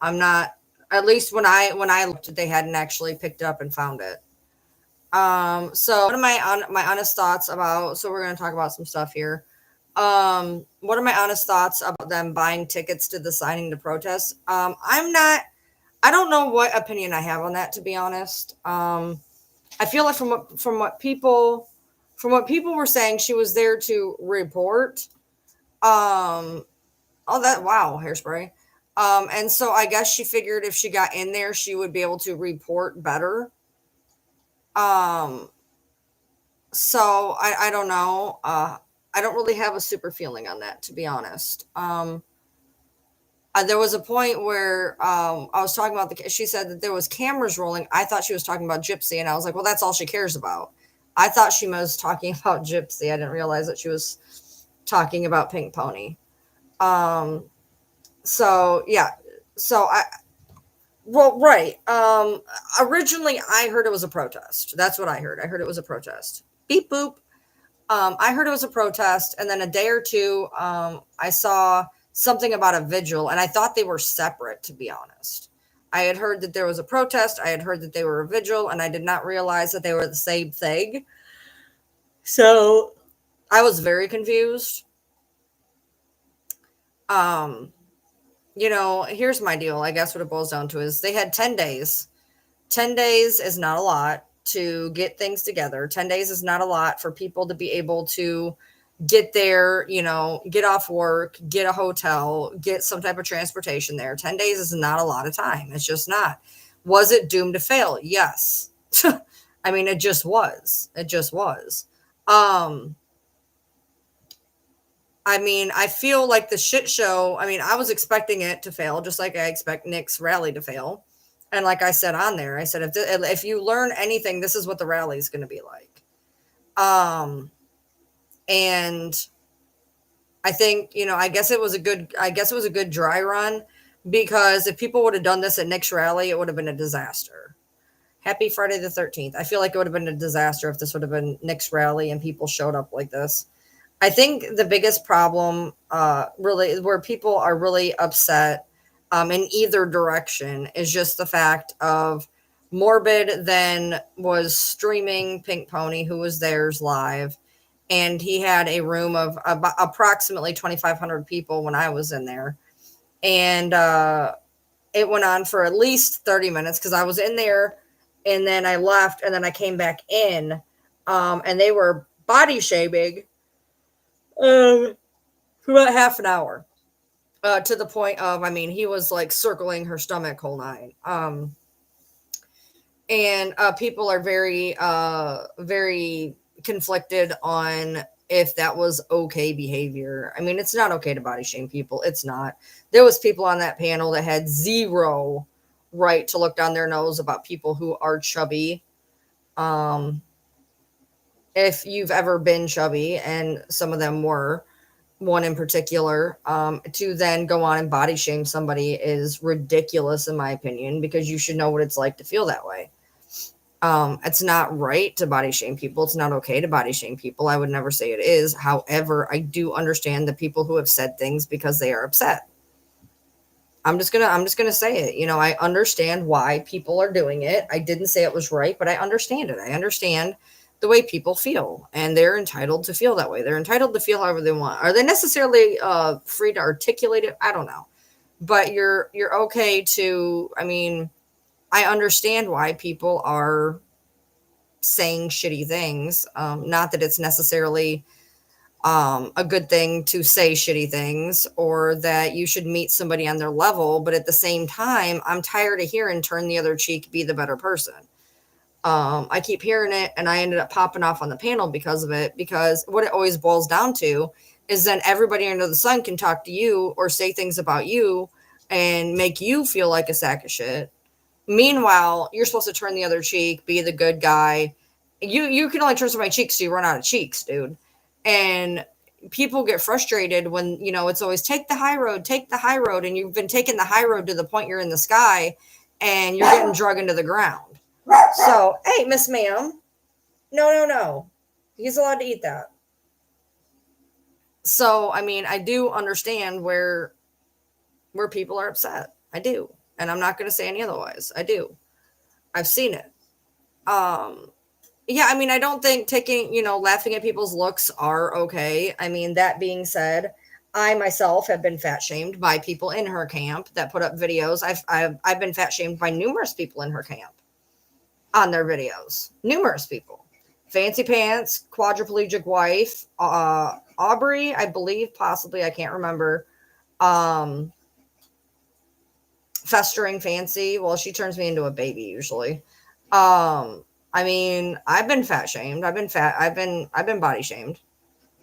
I'm not, at least when I looked, they hadn't actually picked it up and found it. So what are my honest thoughts about, so we're going to talk about some stuff here. What are my honest thoughts about them buying tickets to the signing to protest? I don't know what opinion I have on that, to be honest. I feel like from what people were saying, she was there to report. Um, oh, that, wow, hairspray. And so I guess she figured if she got in there, she would be able to report better. Um, so I don't know. I don't really have a super feeling on that, to be honest. There was a point where I was talking about she said that there was cameras rolling. I thought she was talking about Gypsy, and I was like, well, that's all she cares about. I thought she was talking about Gypsy. I didn't realize that she was talking about Pink Pony. Um, so yeah, so I well, right. Originally I heard it was a protest. That's what I heard. I heard it was a protest. Beep boop. I heard it was a protest, and then a day or two, I saw something about a vigil, and I thought they were separate, to be honest. I had heard that there was a protest, I had heard that they were a vigil, and I did not realize that they were the same thing. So I was very confused. Um, here's my deal. I guess what it boils down to is they had 10 days. 10 days is not a lot to get things together. 10 days is not a lot for people to be able to get there, get off work, get a hotel, get some type of transportation there. 10 days is not a lot of time. It's just not. Was it doomed to fail? Yes. I mean, it just was. It just was. Um, I mean, I feel like the shit show, I mean, I was expecting it to fail, just like I expect Nick's rally to fail. And like I said on there, I said, if you learn anything, this is what the rally is going to be like. And I think, I guess it was a good dry run, because if people would have done this at Nick's rally, it would have been a disaster. Happy Friday the 13th. I feel like it would have been a disaster if this would have been Nick's rally and people showed up like this. I think the biggest problem, really, where people are really upset, in either direction, is just the fact of Morbid then was streaming Pink Pony, who was theirs live, and he had a room of about approximately 2,500 people when I was in there, and it went on for at least 30 minutes because I was in there, and then I left, and then I came back in, and they were body shaming for about half an hour, to the point of, I mean, he was like circling her stomach whole nine. And people are very conflicted on if that was okay behavior. I mean, it's not okay to body shame people. It's not. There was people on that panel that had zero right to look down their nose about people who are chubby. Um, if you've ever been chubby, and some of them were, one in particular, to then go on and body shame somebody is ridiculous, in my opinion, because you should know what it's like to feel that way. It's not right to body shame people. It's not okay to body shame people. I would never say it is. However, I do understand the people who have said things because they are upset. I'm just gonna say it. I understand why people are doing it. I didn't say it was right, but I understand it. I understand the way people feel, and they're entitled to feel that way. They're entitled to feel however they want. Are they necessarily free to articulate it? I don't know. But you're okay to, I mean, I understand why people are saying shitty things. Not that it's necessarily a good thing to say shitty things, or that you should meet somebody on their level. But at the same time, I'm tired of hearing turn the other cheek, be the better person. I keep hearing it, and I ended up popping off on the panel because of it, because what it always boils down to is then everybody under the sun can talk to you or say things about you and make you feel like a sack of shit. Meanwhile, you're supposed to turn the other cheek, be the good guy. You can only turn somebody's cheeks so you run out of cheeks, dude. And people get frustrated when, it's always take the high road, and you've been taking the high road to the point you're in the sky and you're getting drug into the ground. So, hey, Miss Ma'am. No, no, no. He's allowed to eat that. So, I mean, I do understand where people are upset. I do. And I'm not going to say any otherwise. I do. I've seen it. Um, yeah, I mean, I don't think taking, laughing at people's looks are okay. I mean, that being said, I myself have been fat shamed by people in her camp that put up videos. I've been fat shamed by numerous people in her camp on their videos. Numerous people. Fancy Pants, quadriplegic wife, Aubrey, I believe, possibly, I can't remember. Um, Festering Fancy. Well, she turns me into a baby usually. I mean, I've been fat shamed. I've been body shamed.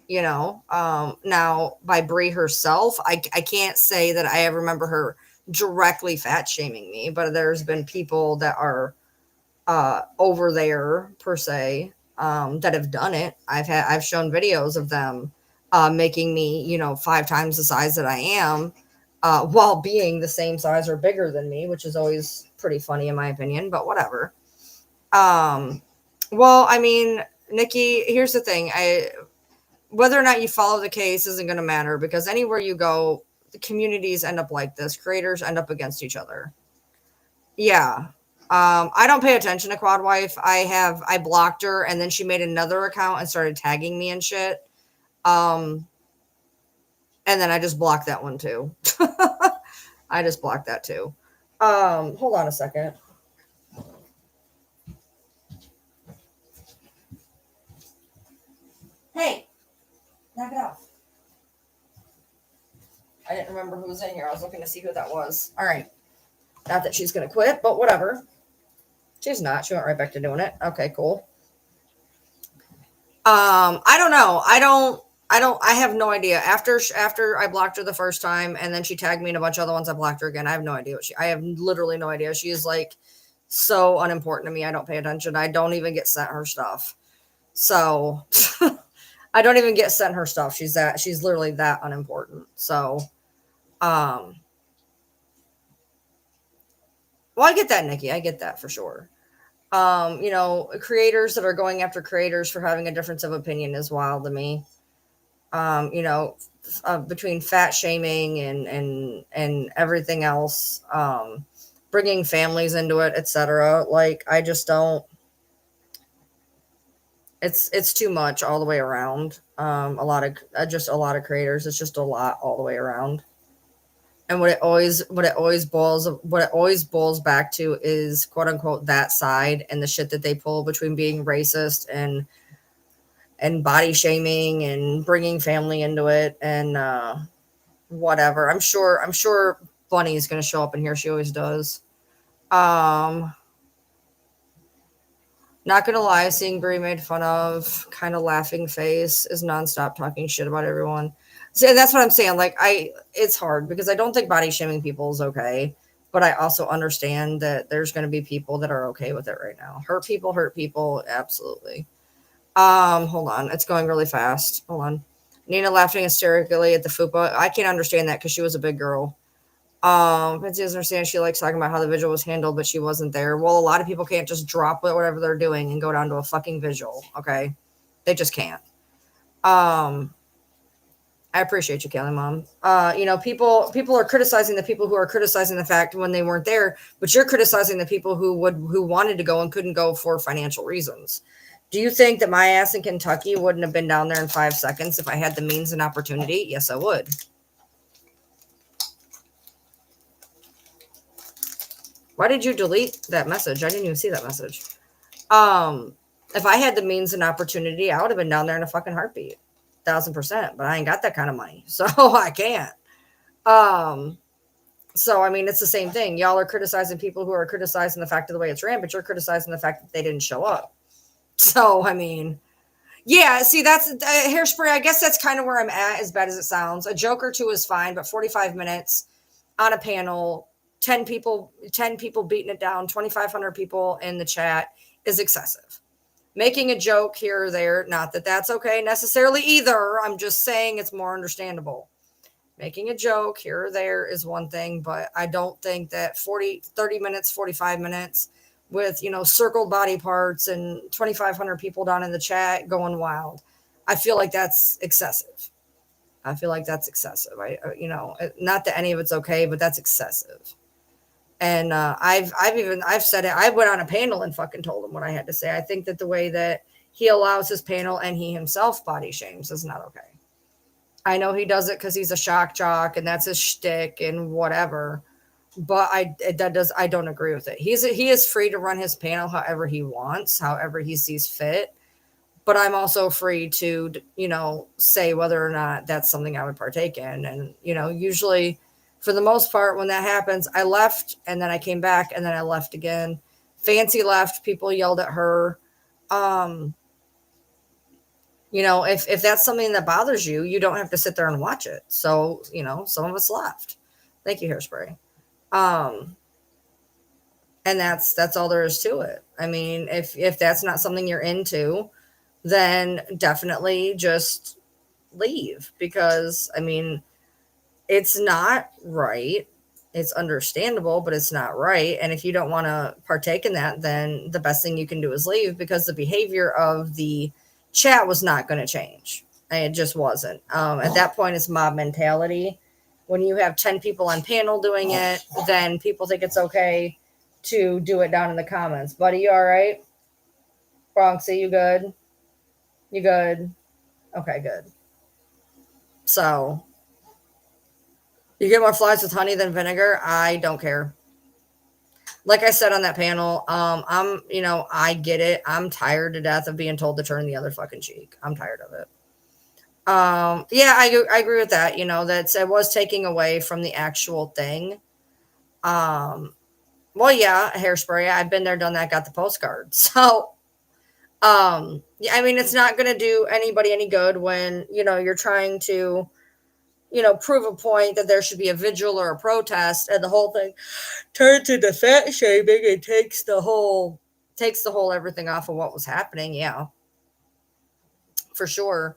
Now by Brie herself, I can't say that I ever remember her directly fat shaming me, but there's been people that are over there per se, that have done it. I've shown videos of them making me, 5 times the size that I am, while being the same size or bigger than me, which is always pretty funny in my opinion, but whatever. Um, well, I mean, Nikki, here's the thing. Whether or not you follow the case isn't going to matter, because anywhere you go, the communities end up like this. Creators end up against each other. Yeah. I don't pay attention to Quad Wife. I blocked her, and then she made another account and started tagging me and shit. Um, and then I just blocked that one too. I just blocked that too. Hold on a second. Hey, knock it off. I didn't remember who was in here. I was looking to see who that was. All right. Not that she's going to quit, but whatever. She's not. She went right back to doing it. Okay, cool. I don't know. I have no idea. After I blocked her the first time and then she tagged me in a bunch of other ones, I blocked her again. I have no idea I have literally no idea. She is like so unimportant to me. I don't pay attention. I don't even get sent her stuff. So I don't even get sent her stuff. She's literally that unimportant. So, um, well, I get that, Nikki. I get that for sure. Creators that are going after creators for having a difference of opinion is wild to me. um, you know, Between fat shaming and everything else, bringing families into it, etc. Like, I just don't. It's too much all the way around. A lot of creators. It's just a lot all the way around. And what it always boils back to is quote unquote that side, and the shit that they pull between being racist and body shaming and bringing family into it, and whatever. I'm sure Bunny's going to show up in here. She always does. Um, Not going to lie, seeing Brie made fun of, kind of laughing face, is nonstop talking shit about everyone. So that's what I'm saying. Like, it's hard because I don't think body shaming people is okay, but I also understand that there's going to be people that are okay with it right now. Hurt people, absolutely. Hold on. It's going really fast. Hold on. Nina laughing hysterically at the fupa. I can't understand that because she was a big girl. Fancy doesn't understand. She likes talking about how the visual was handled, but she wasn't there. Well, a lot of people can't just drop whatever they're doing and go down to a fucking visual. Okay. They just can't. Um, I appreciate you, Kelly Mom. People are criticizing the people who are criticizing the fact when they weren't there, but you're criticizing the people who wanted to go and couldn't go for financial reasons. Do you think that my ass in Kentucky wouldn't have been down there in 5 seconds if I had the means and opportunity? Yes, I would. Why did you delete that message? I didn't even see that message. Um, if I had the means and opportunity, I would have been down there in a fucking heartbeat. 1,000%. But I ain't got that kind of money. So I can't. Um, so I mean, it's the same thing. Y'all are criticizing people who are criticizing the fact of the way it's ran, but you're criticizing the fact that they didn't show up. So, I mean, yeah, see, that's hairspray. I guess that's kind of where I'm at, as bad as it sounds. A joke or two is fine, but 45 minutes on a panel, 10 people beating it down, 2,500 people in the chat is excessive. Making a joke here or there, not that that's okay necessarily either. I'm just saying it's more understandable. Making a joke here or there is one thing, but I don't think that 30 minutes, 45 minutes with, circled body parts and 2,500 people down in the chat going wild. I feel like that's excessive. Not that any of it's okay, but that's excessive. And I've said it. I went on a panel and fucking told him what I had to say. I think that the way that he allows his panel and he himself body shames is not okay. I know he does it because he's a shock jock and that's his shtick and whatever. But I don't agree with it. He is free to run his panel however he wants, however he sees fit. But I'm also free to, say whether or not that's something I would partake in. And, usually for the most part, when that happens, I left and then I came back and then I left again. Fancy left, people yelled at her. Um, if that's something that bothers you, you don't have to sit there and watch it. So, some of us left. Thank you, Hairspray. Um, and that's all there is to it. I mean, if that's not something you're into, then definitely just leave, because I mean, it's not right. It's understandable, but it's not right. And if you don't want to partake in that, then the best thing you can do is leave, because the behavior of the chat was not going to change. It just wasn't. At that point, it's mob mentality. When you have 10 people on panel doing it, then people think it's okay to do it down in the comments. Buddy, you all right? Bronxy, you good? You good? Okay, good. So, you get more flies with honey than vinegar? I don't care. Like I said on that panel, I get it. I'm tired to death of being told to turn the other fucking cheek. I'm tired of it. Yeah, I agree with that. That it was taking away from the actual thing. Well, yeah, hairspray. I've been there, done that, got the postcard. So, yeah, I mean, it's not going to do anybody any good when, you're trying to, prove a point that there should be a vigil or a protest, and the whole thing turns into fat shaming and takes the whole everything off of what was happening. Yeah, for sure.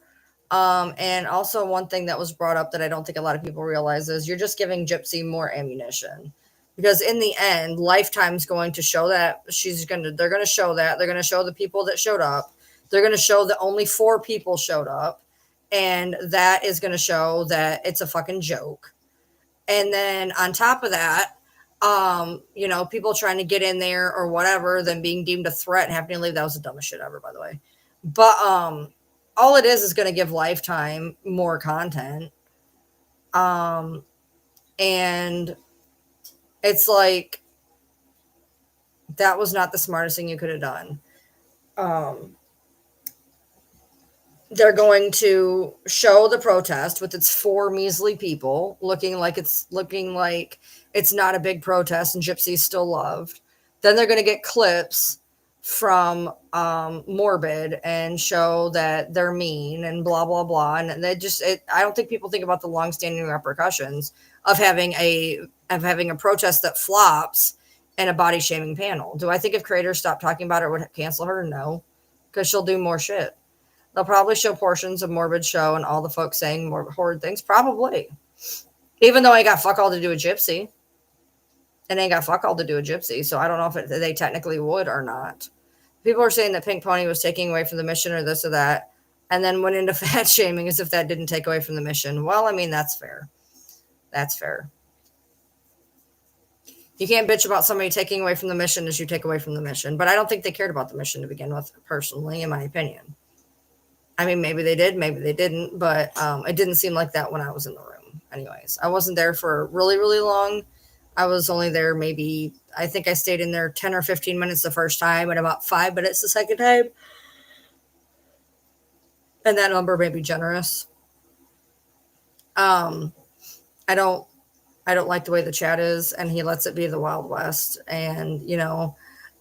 And also one thing that was brought up that I don't think a lot of people realize is you're just giving Gypsy more ammunition. Because in the end, Lifetime's going to show that they're going to show that. They're going to show the people that showed up. They're going to show that only 4 people showed up. And that is going to show that it's a fucking joke. And then on top of that, people trying to get in there or whatever, then being deemed a threat and having to leave. That was the dumbest shit ever, by the way. But all it is going to give Lifetime more content. And it's like, that was not the smartest thing you could have done. They're going to show the protest with its 4 measly people looking like it's not a big protest and Gypsy's still loved. Then they're going to get clips from Morbid and show that they're mean and blah blah blah. And I don't think people think about the long-standing repercussions of having a protest that flops and a body shaming panel. Do I think if creators stopped talking about it, it would cancel her? No, because she'll do more shit. They'll probably show portions of Morbid show and all the folks saying more horrid things. Probably. Even though I got fuck all to do with Gypsy. And they got fuck all to do with Gypsy. So I don't know if they technically would or not. People are saying that Pink Pony was taking away from the mission or this or that. And then went into fat shaming as if that didn't take away from the mission. Well, I mean, that's fair. That's fair. You can't bitch about somebody taking away from the mission as you take away from the mission. But I don't think they cared about the mission to begin with, personally, in my opinion. I mean, maybe they did, maybe they didn't, but it didn't seem like that when I was in the room. Anyways, I wasn't there for really, really long. I was only there I think I stayed in there 10 or 15 minutes the first time and about 5 minutes the second time. And that number may be generous. I don't like the way the chat is, and he lets it be the Wild West. And,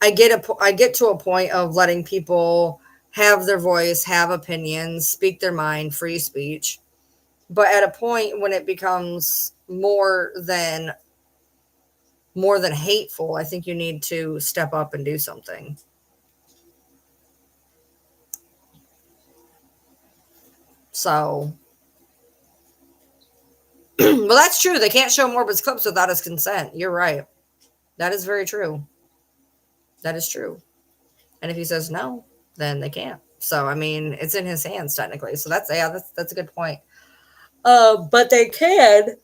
I get to a point of letting people have their voice, have opinions, speak their mind, free speech. But at a point when it becomes more than hateful, I think you need to step up and do something. So, well, that's true. They can't show Morbid's clips without his consent. You're right. That is very true. That is true. And if he says no, then they can't. So, I mean, it's in his hands technically. So that's a good point. But they can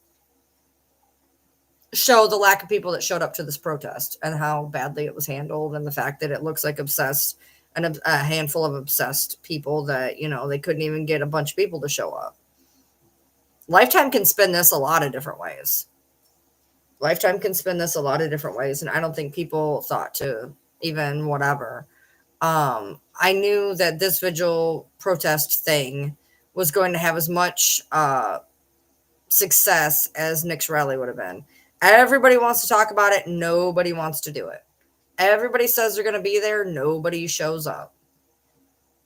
show the lack of people that showed up to this protest and how badly it was handled, and the fact that it looks like obsessed and a handful of obsessed people that, you know, they couldn't even get a bunch of people to show up. Lifetime can spin this a lot of different ways. Lifetime can spin this a lot of different ways, and I don't think people thought to even whatever. I knew that this vigil protest thing was going to have as much success as Nick's rally would have been. Everybody wants to talk about it. Nobody wants to do it. Everybody says they're going to be there. Nobody shows up.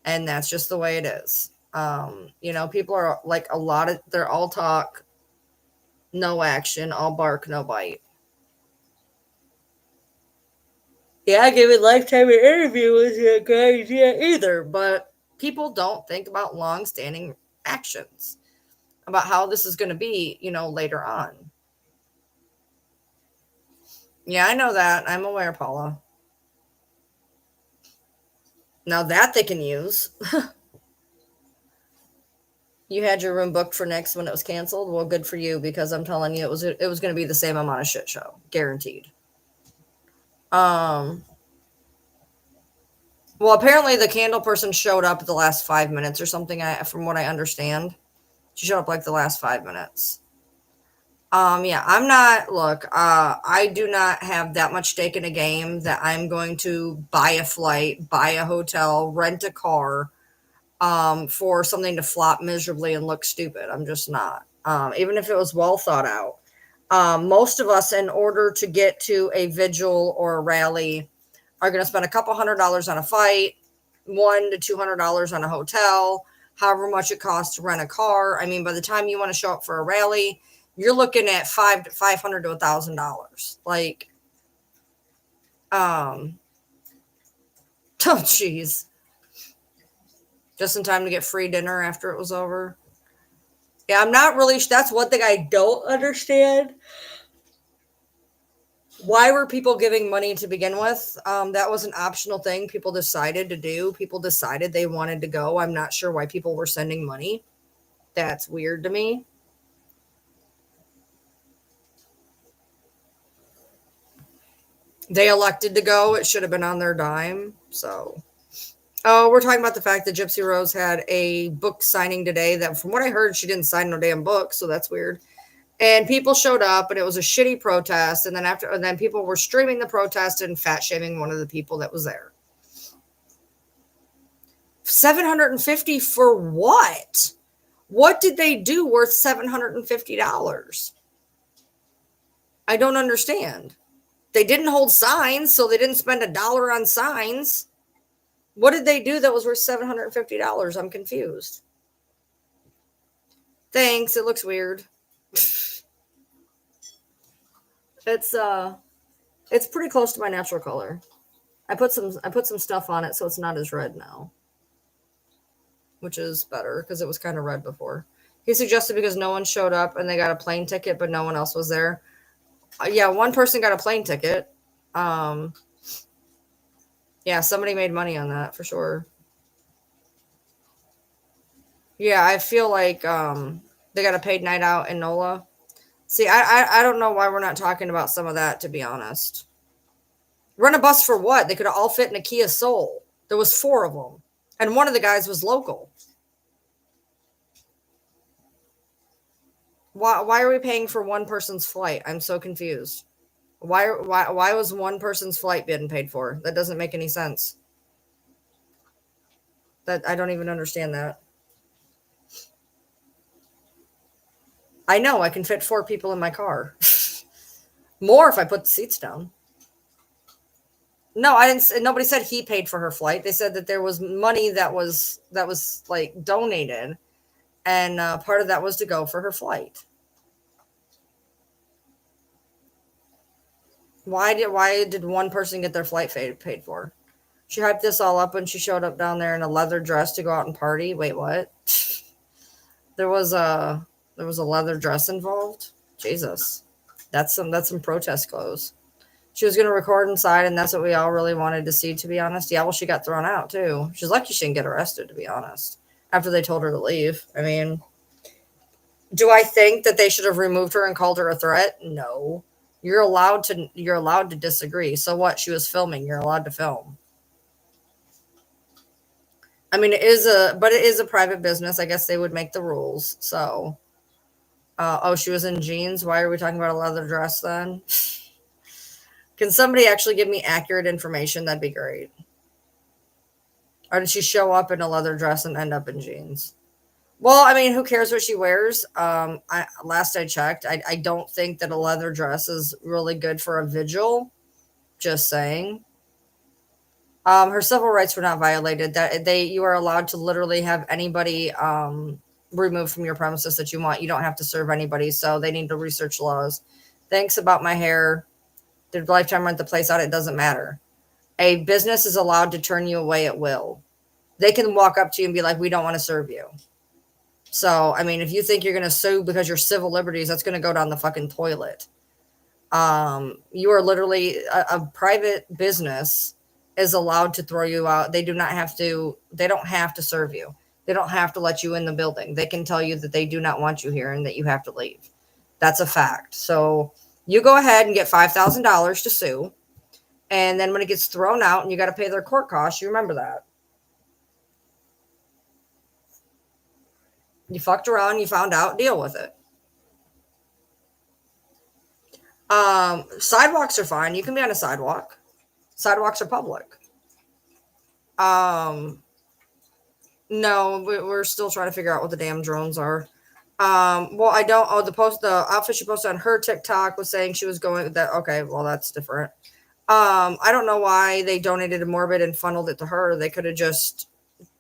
And that's just the way it is. You know, people are like they're all talk, no action, all bark, no bite. Yeah, giving Lifetime an interview was a good idea either, but people don't think about long-standing actions, about how this is going to be, you know, later on. Yeah, I know that. I'm aware, Paula. Now that they can use. You had your room booked for next when it was canceled. Well, good for you, because I'm telling you, it was going to be the same amount of shit show, guaranteed. Well, apparently the candle person showed up at the last 5 minutes or something. From what I understand, she showed up like the last 5 minutes. Yeah, I'm not. Look, I do not have that much stake in a game that I'm going to buy a flight, buy a hotel, rent a car, for something to flop miserably and look stupid. I'm just not. Even if it was well thought out. Most of us, in order to get to a vigil or a rally, are going to spend a couple $100s on a fight, $100 to $200 on a hotel, however much it costs to rent a car. I mean, by the time you want to show up for a rally, you're looking at $500 to $1,000. Like, oh jeez. Just in time to get free dinner after it was over. Yeah, I'm not really. That's one thing I don't understand. Why were people giving money to begin with? That was an optional thing people decided to do. People decided they wanted to go. I'm not sure why people were sending money. That's weird to me. They elected to go. It should have been on their dime. So, oh, we're talking about the fact that Gypsy Rose had a book signing today that, from what I heard, she didn't sign no damn book. So that's weird. And people showed up, and it was a shitty protest. And then people were streaming the protest and fat shaming one of the people that was there. $750 for what? What did they do worth $750? I don't understand. They didn't hold signs, so they didn't spend $1 on signs. What did they do that was worth $750? I'm confused. Thanks. It looks weird. It's pretty close to my natural color. I put some stuff on it so it's not as red now, which is better because it was kind of red before. He suggested because no one showed up and they got a plane ticket, but no one else was there. Yeah, one person got a plane ticket. Yeah, somebody made money on that for sure. Yeah, I feel like they got a paid night out in NOLA. See, I don't know why we're not talking about some of that, to be honest. Rent a bus for what? They could have all fit in a Kia Soul. There was 4 of them. And one of the guys was local. Why are we paying for one person's flight? I'm so confused. Why was one person's flight being paid for? That doesn't make any sense. That I don't even understand that. I know I can fit 4 people in my car. More if I put the seats down. No, I didn't. Nobody said he paid for her flight. They said that there was money that was like donated, and part of that was to go for her flight. Why did one person get their flight paid for? She hyped this all up when she showed up down there in a leather dress to go out and party. Wait, what? There was a leather dress involved. Jesus, that's some protest clothes. She was going to record inside, and that's what we all really wanted to see, to be honest. Yeah, well, she got thrown out, too. She's lucky she didn't get arrested, to be honest, after they told her to leave. I mean, do I think that they should have removed her and called her a threat? No. You're allowed to disagree. So what? She was filming. You're allowed to film. I mean, but it is a private business. I guess they would make the rules. So, oh, she was in jeans. Why are we talking about a leather dress then? Can somebody actually give me accurate information? That'd be great. Or did she show up in a leather dress and end up in jeans? Well, I mean, who cares what she wears? Last I checked, I don't think that a leather dress is really good for a vigil. Just saying. Her civil rights were not violated. You are allowed to literally have anybody removed from your premises that you want. You don't have to serve anybody, so they need to research laws. Thanks about my hair. Did Lifetime rent the place out? It doesn't matter. A business is allowed to turn you away at will. They can walk up to you and be like, "We don't want to serve you." So, I mean, if you think you're going to sue because your civil liberties, that's going to go down the fucking toilet. You are literally a private business is allowed to throw you out. They don't have to serve you. They don't have to let you in the building. They can tell you that they do not want you here and that you have to leave. That's a fact. So you go ahead and get $5,000 to sue. And then when it gets thrown out and you got to pay their court costs, you remember that. You fucked around, you found out, deal with it. Sidewalks are fine. You can be on a sidewalk. Sidewalks are public. No, we're still trying to figure out what the damn drones are. Well, I don't. Oh, the outfit she posted on her TikTok was saying she was going that. Okay, well, that's different. I don't know why they donated to Morbid and funneled it to her. They could have just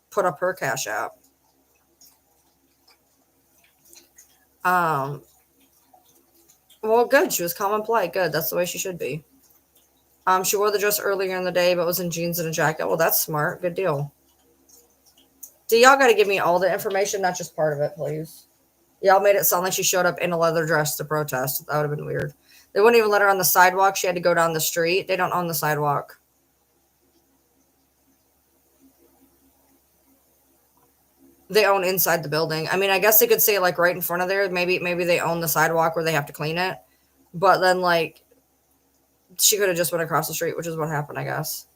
put up her Cash App. Well, good. She was calm and polite. Good. That's the way she should be. She wore the dress earlier in the day, but was in jeans and a jacket. Well, that's smart. Good deal. So y'all got to give me all the information, not just part of it, please. Y'all made it sound like she showed up in a leather dress to protest. That would have been weird. They wouldn't even let her on the sidewalk. She had to go down the street. They don't own the sidewalk. They own inside the building. I mean, I guess they could say like right in front of there. Maybe they own the sidewalk where they have to clean it. But then like she could have just went across the street, which is what happened, I guess.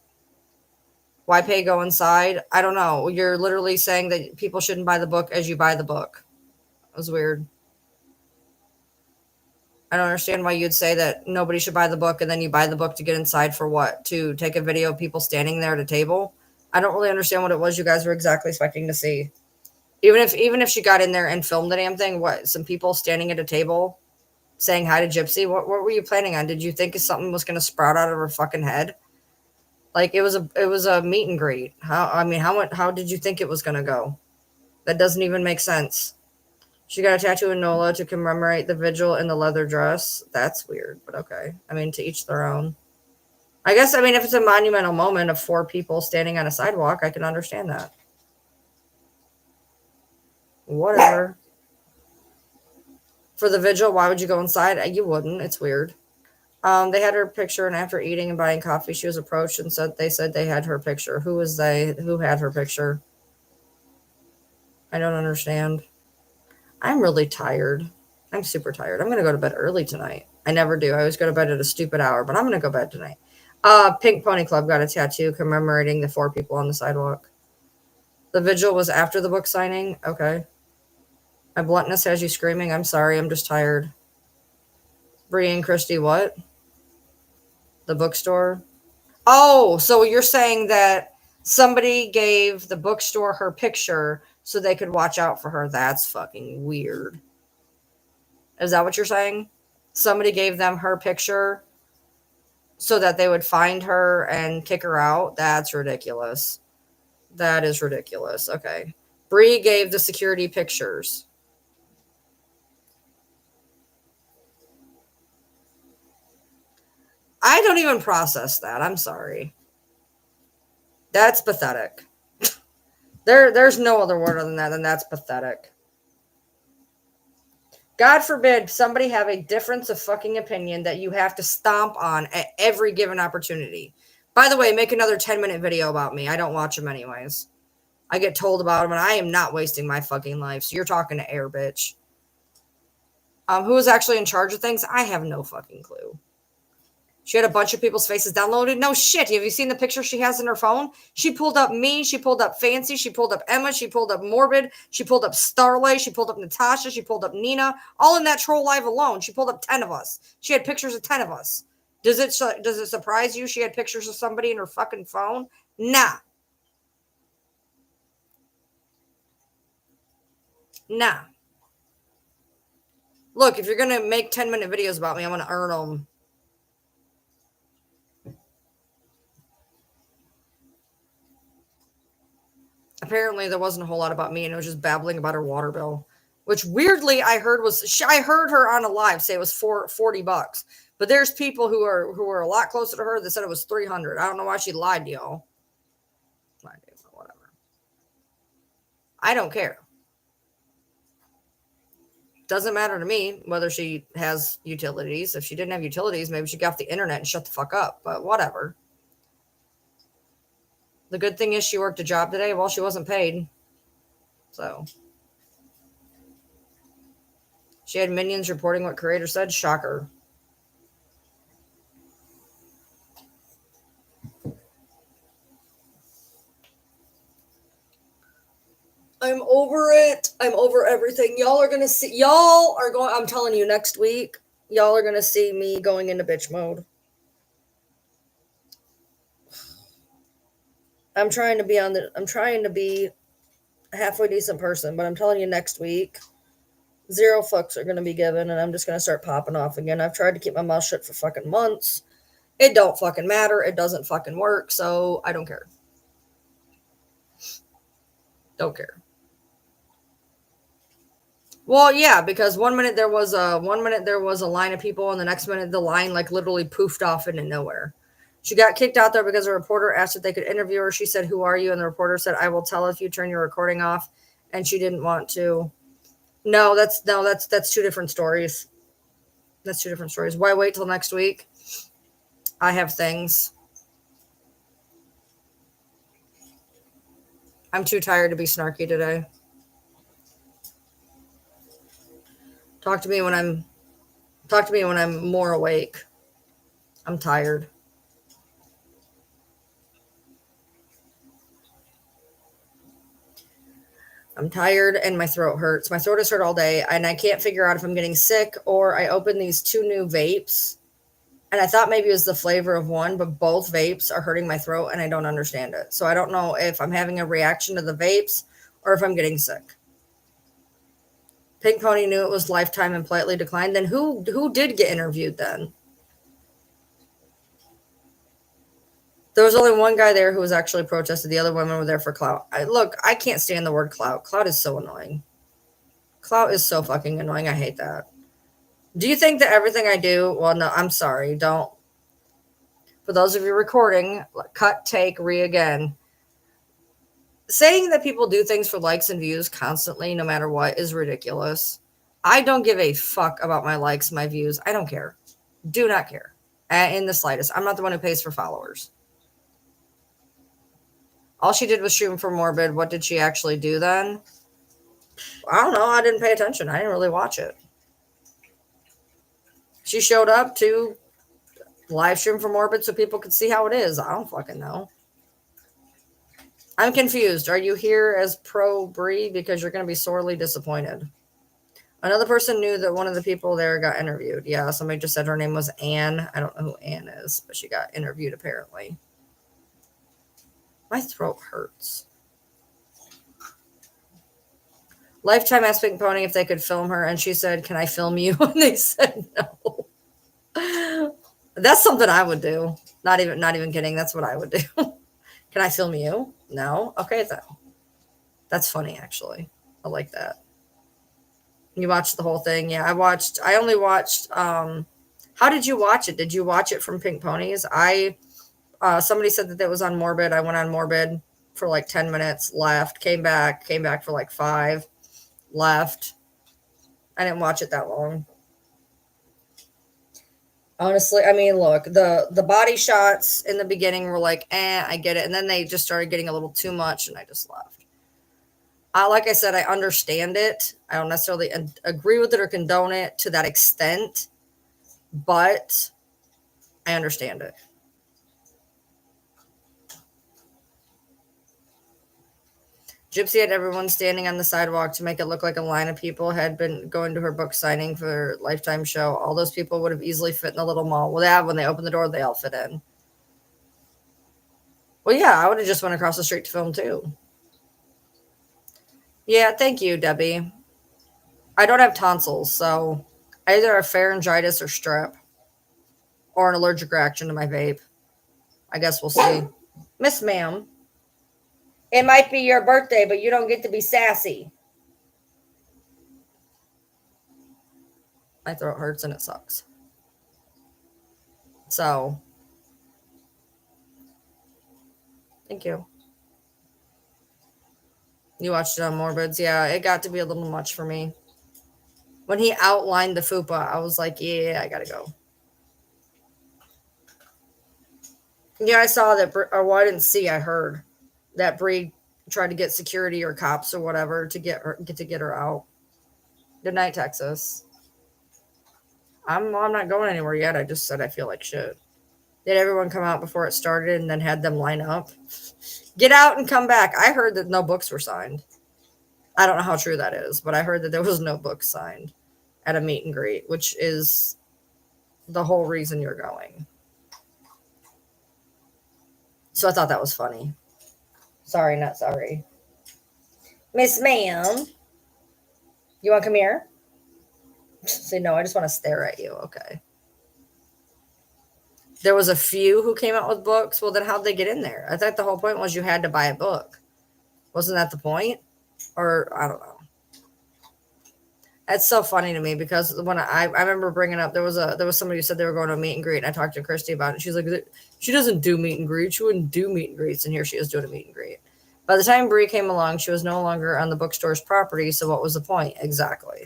Why pay go inside? I don't know. You're literally saying that people shouldn't buy the book as you buy the book. It was weird. I don't understand why you'd say that nobody should buy the book and then you buy the book to get inside for what? To take a video of people standing there at a table? I don't really understand what it was you guys were exactly expecting to see. Even if she got in there and filmed the damn thing, what? Some people standing at a table saying hi to Gypsy? What were you planning on? Did you think something was going to sprout out of her fucking head? Like it was a meet and greet. How did you think it was going to go? That doesn't even make sense. She got a tattoo in NOLA to commemorate the vigil in the leather dress. That's weird, but okay. I mean, to each their own. I guess, if it's a monumental moment of 4 people standing on a sidewalk, I can understand that. Whatever. For the vigil, why would you go inside? You wouldn't. It's weird. They had her picture, and after eating and buying coffee, she was approached and said they had her picture. Who was they? Who had her picture? I don't understand. I'm really tired. I'm super tired. I'm going to go to bed early tonight. I never do. I always go to bed at a stupid hour, but I'm going to go to bed tonight. Pink Pony Club got a tattoo commemorating the 4 people on the sidewalk. The vigil was after the book signing? Okay. My bluntness has you screaming. I'm sorry. I'm just tired. Bree and Christy, what? The bookstore? Oh, so you're saying that somebody gave the bookstore her picture so they could watch out for her. That's fucking weird. Is that what you're saying? Somebody gave them her picture so that they would find her and kick her out? That's ridiculous. That is ridiculous. Okay. Bree gave the security pictures. I don't even process that. I'm sorry. That's pathetic. There's no other word other than that, and that's pathetic. God forbid somebody have a difference of fucking opinion that you have to stomp on at every given opportunity. By the way, make another 10-minute video about me. I don't watch them anyways. I get told about them, and I am not wasting my fucking life. So you're talking to air, bitch. Who is actually in charge of things? I have no fucking clue. She had a bunch of people's faces downloaded. No shit. Have you seen the picture she has in her phone? She pulled up me. She pulled up Fancy. She pulled up Emma. She pulled up Morbid. She pulled up Starlight. She pulled up Natasha. She pulled up Nina. All in that troll live alone. She pulled up 10 of us. She had pictures of 10 of us. Does it surprise you she had pictures of somebody in her fucking phone? Nah. Nah. Look, if you're going to make 10-minute videos about me, I'm going to earn them. Apparently, there wasn't a whole lot about me, and it was just babbling about her water bill, which weirdly I heard her on a live say it was $40. But there's people who are a lot closer to her that said it was $300. I don't know why she lied to y'all. Whatever. I don't care. Doesn't matter to me whether she has utilities. If she didn't have utilities, maybe she got off the internet and shut the fuck up. But whatever. The good thing is she worked a job today. Well, she wasn't paid. So. She had minions reporting what creator said. Shocker. I'm over it. I'm over everything. I'm telling you, next week, y'all are going to see me going into bitch mode. I'm trying to be a halfway decent person, but I'm telling you next week, 0 fucks are going to be given, and I'm just going to start popping off again. I've tried to keep my mouth shut for fucking months. It don't fucking matter. It doesn't fucking work, so I don't care. Don't care. Well, yeah, because one minute there was a line of people, and the next minute the line like literally poofed off into nowhere. She got kicked out there because a reporter asked if they could interview her. She said, "Who are you?" And the reporter said, "I will tell if you turn your recording off." And she didn't want to. No, that's 2 different stories. That's 2 different stories. Why wait till next week? I have things. I'm too tired to be snarky today. Talk to me when I'm more awake. I'm tired. I'm tired and my throat hurts. My throat has hurt all day, and I can't figure out if I'm getting sick or I opened these 2 new vapes, and I thought maybe it was the flavor of one, but both vapes are hurting my throat, and I don't understand it. So I don't know if I'm having a reaction to the vapes or if I'm getting sick. Pink Pony knew it was lifetime and politely declined. Then who did get interviewed then? There was only one guy there who was actually protested. The other women were there for clout. I can't stand the word clout. Clout is so annoying. Clout is so fucking annoying. I hate that. Do you think that everything I do? Well, no, I'm sorry. Don't. For those of you recording, cut, take, again. Saying that people do things for likes and views constantly, no matter what, is ridiculous. I don't give a fuck about my likes, my views. I don't care. Do not care. In the slightest. I'm not the one who pays for followers. All she did was shoot for Morbid. What did she actually do then? I don't know. I didn't pay attention. I didn't really watch it. She showed up to live stream for Morbid so people could see how it is. I don't fucking know. I'm confused. Are you here as pro Brie? Because you're going to be sorely disappointed. Another person knew that one of the people there got interviewed. Yeah, somebody just said her name was Anne. I don't know who Anne is, but she got interviewed apparently. My throat hurts. Lifetime asked Pink Pony if they could film her, and she said, "Can I film you?" And they said no. That's something I would do. Not even kidding. That's what I would do. Can I film you? No. Okay, then. That's funny, actually. I like that. You watched the whole thing? Yeah, I only watched. How did you watch it? Did you watch it from Pink Ponies? Somebody said that it was on Morbid. I went on Morbid for like 10 minutes, left, came back for like 5, left. I didn't watch it that long. Honestly, I mean, look, the body shots in the beginning were like, I get it. And then they just started getting a little too much, and I just left. Like I said, I understand it. I don't necessarily agree with it or condone it to that extent. But I understand it. Gypsy had everyone standing on the sidewalk to make it look like a line of people had been going to her book signing for her Lifetime show. All those people would have easily fit in the little mall. Well, yeah, when they opened the door, they all fit in. Well, yeah, I would have just went across the street to film too. Yeah, thank you, Debbie. I don't have tonsils, so I either have pharyngitis or strep or an allergic reaction to my vape. I guess we'll see. Miss Ma'am, it might be your birthday, but you don't get to be sassy. My throat hurts and it sucks. So, thank you. You watched it on Morbids. Yeah, it got to be a little much for me. When he outlined the fupa, I was like, yeah, I gotta go. Yeah, I saw that, or well, I didn't see, I heard that Bree tried to get security or cops or whatever to get her out. Good night, Texas. I'm not going anywhere yet. I just said I feel like shit. Did everyone come out before it started and then had them line up? Get out and come back. I heard that no books were signed. I don't know how true that is, but I heard that there was no books signed at a meet and greet, which is the whole reason you're going. So I thought that was funny. Sorry, not sorry. Miss Ma'am, you want to come here? Say no, I just want to stare at you. Okay. There was a few who came out with books. Well, then how'd they get in there? I thought the whole point was you had to buy a book. Wasn't that the point? Or I don't know. That's so funny to me because when I remember bringing up there was somebody who said they were going to a meet and greet, and I talked to Christy about it. She's like, she doesn't do meet and greets. She wouldn't do meet and greets, and here she is doing a meet and greet. By the time Bree came along, she was no longer on the bookstore's property. So what was the point? Exactly.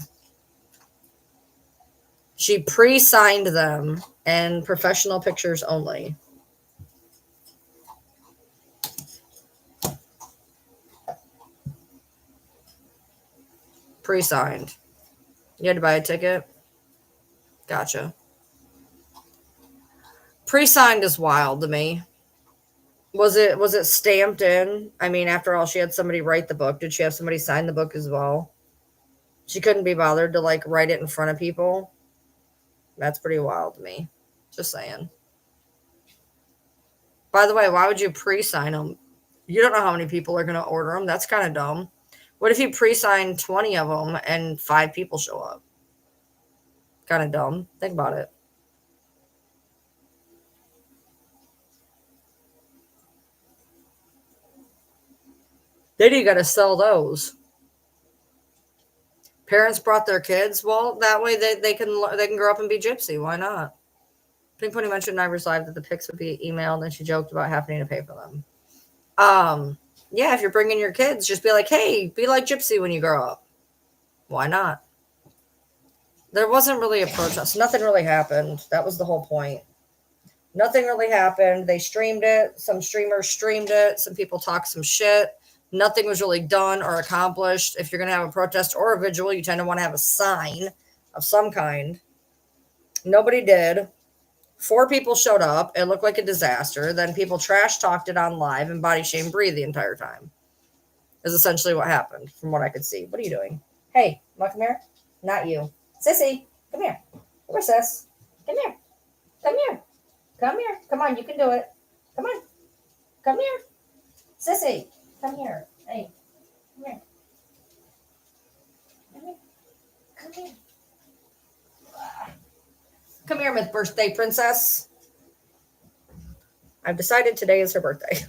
She pre-signed them and professional pictures only. Pre-signed. You had to buy a ticket? Gotcha. Pre-signed is wild to me. Was it stamped in? I mean, after all, she had somebody write the book. Did she have somebody sign the book as well? She couldn't be bothered to like write it in front of people. That's pretty wild to me. Just saying. By the way, why would you pre-sign them? You don't know how many people are going to order them. That's kind of dumb. What if you pre-sign 20 of them and 5 people show up? Kind of dumb. Think about it. Then you got to sell those. Parents brought their kids. Well, that way they can grow up and be Gypsy. Why not? Pink Pony mentioned in Ivor's live that the pics would be emailed, and she joked about having to pay for them. Yeah, if you're bringing your kids, just be like, hey, be like Gypsy when you grow up. Why not? There wasn't really a protest. Nothing really happened. That was the whole point. Nothing really happened. They streamed it. Some streamers streamed it. Some people talked some shit. Nothing was really done or accomplished. If you're going to have a protest or a vigil, you tend to want to have a sign of some kind. Nobody did. 4 people showed up. It looked like a disaster. Then people trash talked it on live and body shamed Bree the entire time. Is essentially what happened from what I could see. What are you doing? Hey, want to come here? Not you. Sissy, come here. Come here, sis. Come here. Come here. Come here. Come on, you can do it. Come on. Come here. Sissy, come here. Hey, come here. Come here. Come here. Come here, Miss Birthday Princess. I've decided today is her birthday.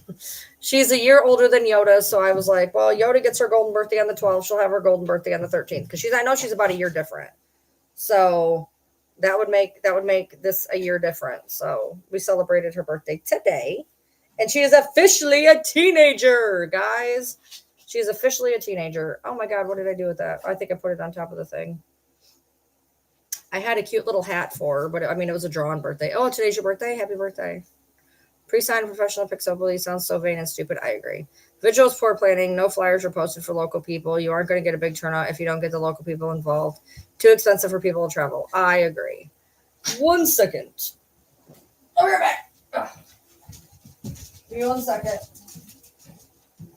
She's a year older than Yoda, so I was like, well, Yoda gets her golden birthday on the 12th. She'll have her golden birthday on the 13th because I know she's about a year different. So that would make this a year different. So we celebrated her birthday today, and she is officially a teenager, guys. She is officially a teenager. Oh my God, what did I do with that? I think I put it on top of the thing. I had a cute little hat for her, but I mean, it was a drawn birthday. Oh, today's your birthday? Happy birthday. Pre-signed professional pixel sounds so vain and stupid. I agree. Vigil is poor planning. No flyers are posted for local people. You aren't going to get a big turnout if you don't get the local people involved. Too expensive for people to travel. I agree. 1 second. I'll be right back. Ugh. Give me 1 second.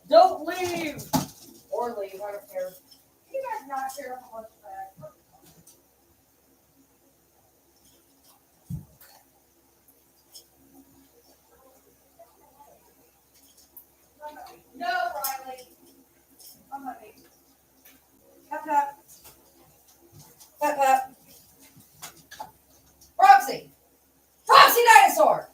Don't leave! Or leave, I don't care. You guys not care how much that. No, Riley. I'm not me. Pep, pep. Pep, pep. Roxy! Roxy Dinosaur!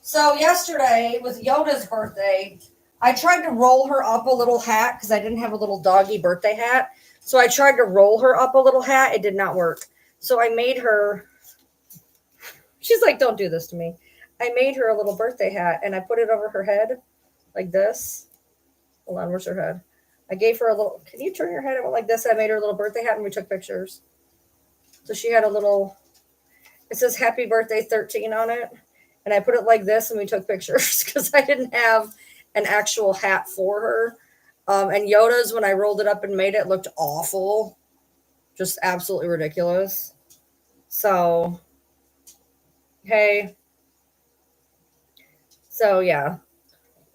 So yesterday, with Yoda's birthday, I tried to roll her up a little hat because I didn't have a little doggy birthday hat. So I tried to roll her up a little hat. It did not work. So I made her, she's like, don't do this to me. I made her a little birthday hat and I put it over her head like this. Hold on, where's her head? I gave her a little, can you turn your head out like this? I made her a little birthday hat and we took pictures. So she had a little, it says happy birthday 13 on it. And I put it like this and we took pictures because I didn't have an actual hat for her. And Yoda's, when I rolled it up and made it, looked awful. Just absolutely ridiculous. So, hey. So, yeah.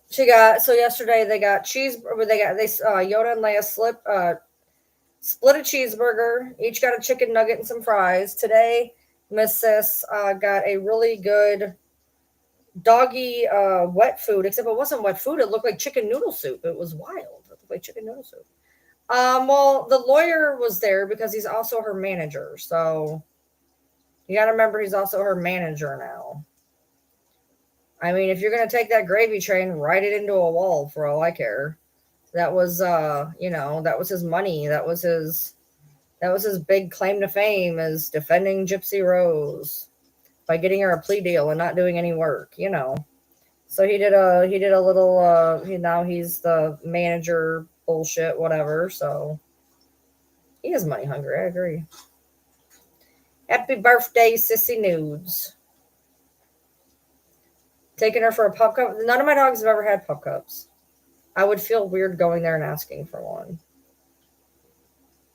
Yesterday they got Yoda and Leia split a cheeseburger. Each got a chicken nugget and some fries. Today, Miss Sis got a really good doggy wet food, except it wasn't wet food. It looked like chicken noodle soup. It was wild. It looked like chicken noodle soup. Well, the lawyer was there because he's also her manager. So you got to remember he's also her manager now. I mean, if you're going to take that gravy train, write it into a wall for all I care. That was, that was his money. That was his big claim to fame, is defending Gypsy Rose by getting her a plea deal and not doing any work, So he did a little, now he's the manager bullshit, whatever. So he is money hungry. I agree. Happy birthday, Sissy Nudes. Taking her for a pup cup. None of my dogs have ever had pup cups. I would feel weird going there and asking for one.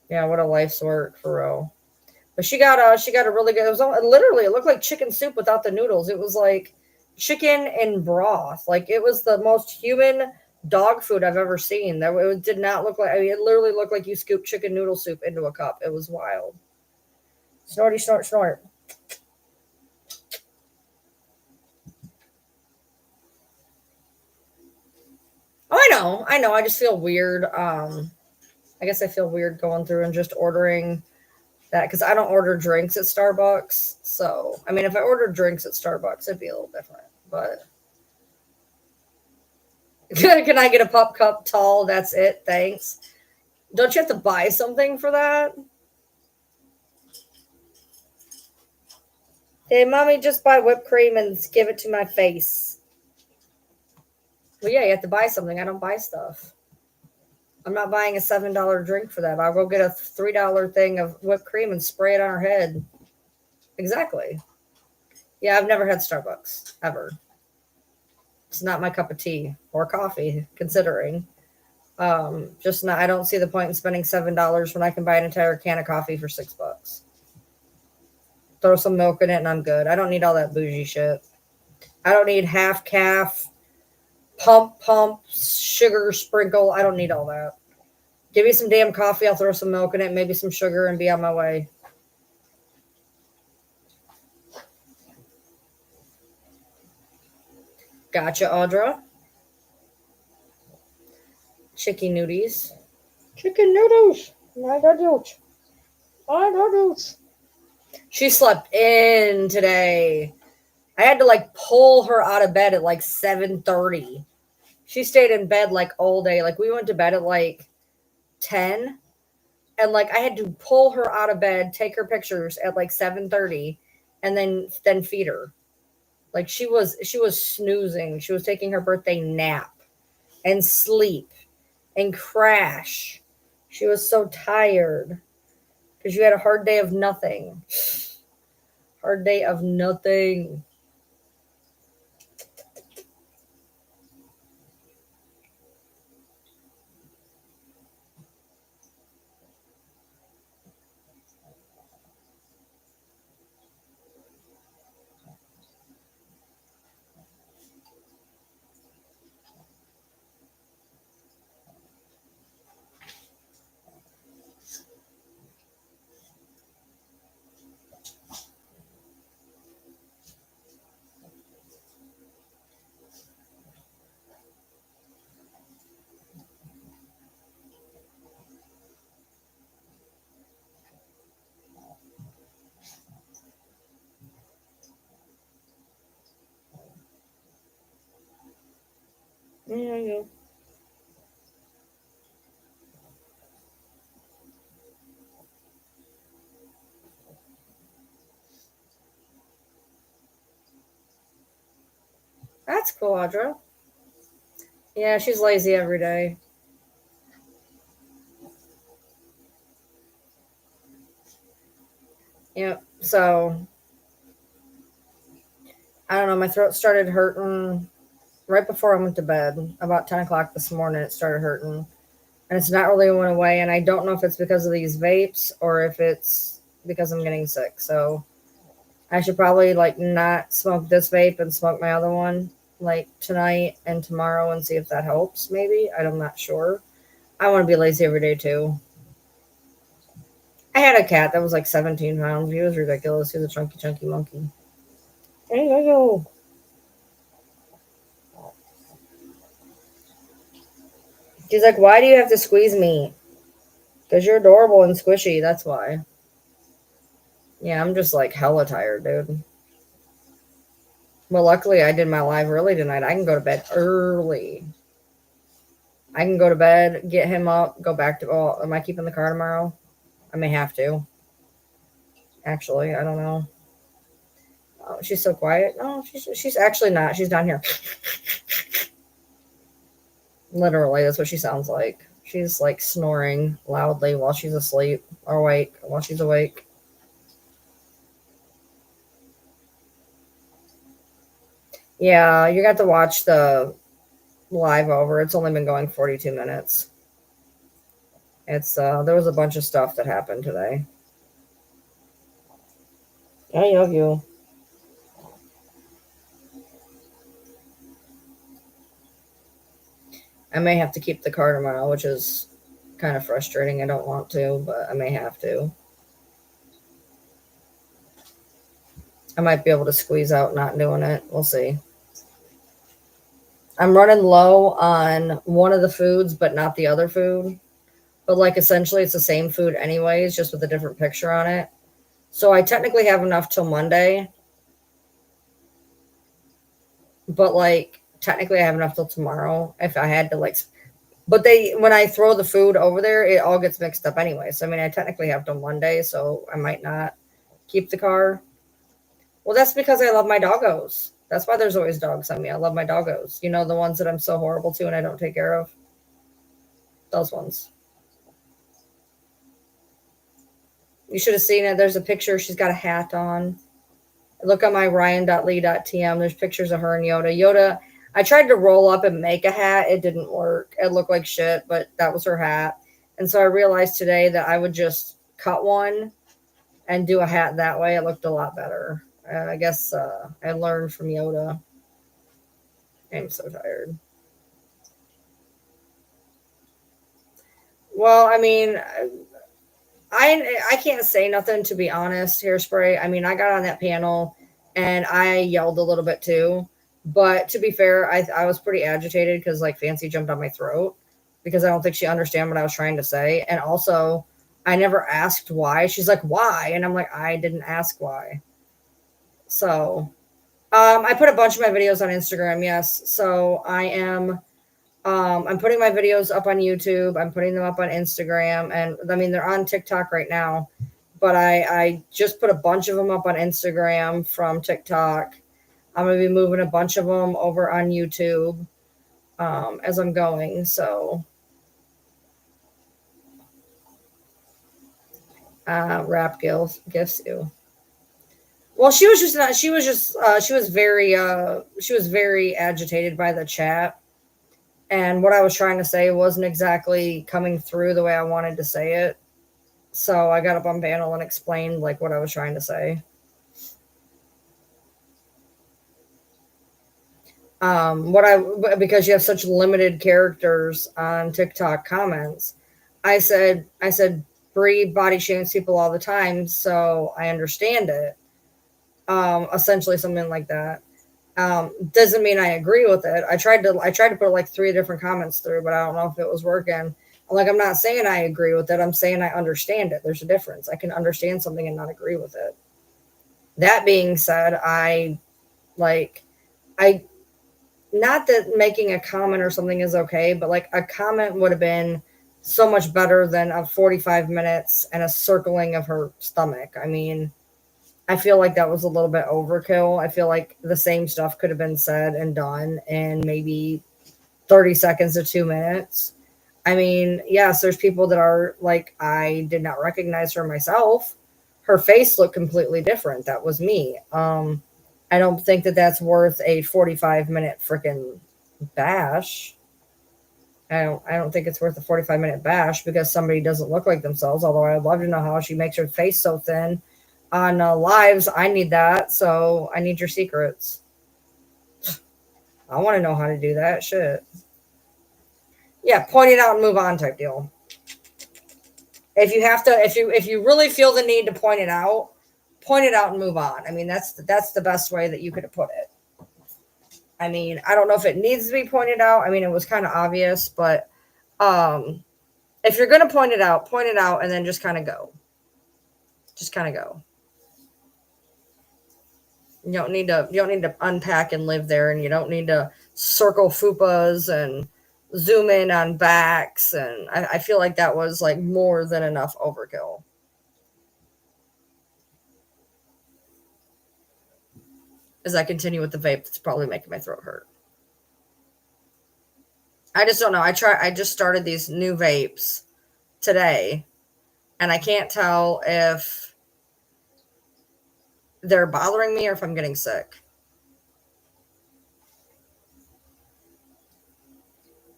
Yeah, what a life's work for real. But she got a really good. It looked like chicken soup without the noodles. It was like chicken and broth. Like it was the most human dog food I've ever seen. It did not look like. I mean, it literally looked like you scooped chicken noodle soup into a cup. It was wild. Snorty, snort, snort. Oh, I know. I just feel weird. I guess I feel weird going through and just ordering that because I don't order drinks at Starbucks. So, I mean, if I ordered drinks at Starbucks, it'd be a little different. But can I get a pup cup tall? That's it. Thanks. Don't you have to buy something for that? Hey, mommy, just buy whipped cream and give it to my face. Well, yeah, you have to buy something. I don't buy stuff. I'm not buying a $7 drink for that. I'll go get a $3 thing of whipped cream and spray it on her head. Exactly. Yeah, I've never had Starbucks, ever. It's not my cup of tea or coffee, considering. Just not. I don't see the point in spending $7 when I can buy an entire can of coffee for $6. Throw some milk in it and I'm good. I don't need all that bougie shit. I don't need half calf, pump, sugar sprinkle. I don't need all that. Give me some damn coffee. I'll throw some milk in it, maybe some sugar, and be on my way. Gotcha, Audra. Chicken noodles. Chicken noodles. My noodles. My noodles. She slept in today. I had to pull her out of bed at 7:30. She stayed in bed all day. We went to bed at 10. And I had to pull her out of bed, take her pictures at 7:30, and then feed her. She was snoozing. She was taking her birthday nap and sleep and crash. She was so tired because you had a hard day of nothing. Hard day of nothing. Yeah, yeah. That's cool, Audra. Yeah, she's lazy every day. Yep. So I don't know. My throat started hurting right before I went to bed. About 10 o'clock this morning, it started hurting, and it's not really went away. And I don't know if it's because of these vapes or if it's because I'm getting sick. So I should probably like not smoke this vape and smoke my other one like tonight and tomorrow and see if that helps. Maybe I'm not sure. I want to be lazy every day too. I had a cat that was like 17 pounds. He was ridiculous. He was a chunky, chunky monkey. There you go. She's like, why do you have to squeeze me? Because you're adorable and squishy. That's why. Yeah, I'm just like hella tired, dude. Well, luckily I did my live early tonight. I can go to bed early. I can go to bed, get him up, go back to. Oh, am I keeping the car tomorrow? I may have to. Actually, I don't know. Oh, she's so quiet. No, she's actually not. She's down here. Literally, that's what she sounds like. She's like snoring loudly while she's asleep or awake while she's awake. Yeah, you got to watch the live over. It's only been going 42 minutes. It's there was a bunch of stuff that happened today. I love you. I may have to keep the car tomorrow, which is kind of frustrating. I don't want to, but I may have to. I might be able to squeeze out not doing it. We'll see. I'm running low on one of the foods, but not the other food. But like essentially, it's the same food anyways, just with a different picture on it. So I technically have enough till Monday, but like technically I have enough till tomorrow if I had to like. But they when I throw the food over there, it all gets mixed up anyway. So I mean, I technically have till Monday, so I might not keep the car. Well, that's because I love my doggos. That's why there's always dogs on me. I love my doggos. You know, the ones that I'm so horrible to and I don't take care of. Those ones. You should have seen it. There's a picture. She's got a hat on. Look on my ryan.lee.tm. There's pictures of her and Yoda. Yoda, I tried to roll up and make a hat. It didn't work. It looked like shit, but that was her hat. And so I realized today that I would just cut one and do a hat that way. It looked a lot better. I guess I learned from Yoda. I'm so tired. Well, I mean, I can't say nothing to be honest. Hairspray. I mean, I got on that panel and I yelled a little bit too. But to be fair, I was pretty agitated because like Fancy jumped on my throat because I don't think she understand what I was trying to say. And also, I never asked why. She's like, why? And I'm like, I didn't ask why. So, I put a bunch of my videos on Instagram. Yes. So I'm putting my videos up on YouTube. I'm putting them up on Instagram, and I mean they're on TikTok right now. But I just put a bunch of them up on Instagram from TikTok. I'm gonna be moving a bunch of them over on YouTube as I'm going. So rap gifts you. Well, she was just not. She was just. She was very. She was very agitated by the chat, and what I was trying to say wasn't exactly coming through the way I wanted to say it. So I got up on panel and explained like what I was trying to say. What I because you have such limited characters on TikTok comments, I said Bree body shames people all the time, so I understand it. Essentially something like that. Doesn't mean I agree with it. I tried to put like three different comments through, but I don't know if it was working. Like I'm not saying I agree with it. I'm saying I understand it. There's a difference. I can understand something and not agree with it. That being said, like I not that making a comment or something is okay, but like a comment would have been so much better than a 45 minutes and a circling of her stomach. I mean, I feel like that was a little bit overkill. I feel like the same stuff could have been said and done in maybe 30 seconds to 2 minutes. I mean, yes, there's people that are like, I did not recognize her myself. Her face looked completely different. That was me. I don't think that that's worth a 45-minute freaking bash. I don't think it's worth a 45-minute bash because somebody doesn't look like themselves. Although I'd love to know how she makes her face so thin on lives. I need that. So I need your secrets. I want to know how to do that shit. Yeah, point it out and move on type deal. If you have to, if you really feel the need to point it out and move on. I mean, that's the best way that you could have put it. I mean, I don't know if it needs to be pointed out. I mean, it was kind of obvious, but if you're going to point it out and then just kind of go. Just kind of go. You don't need to unpack and live there, and you don't need to circle fupas and zoom in on backs, and I feel like that was like more than enough overkill. As I continue with the vape, that's probably making my throat hurt. I just don't know. I just started these new vapes today, and I can't tell if they're bothering me or if I'm getting sick.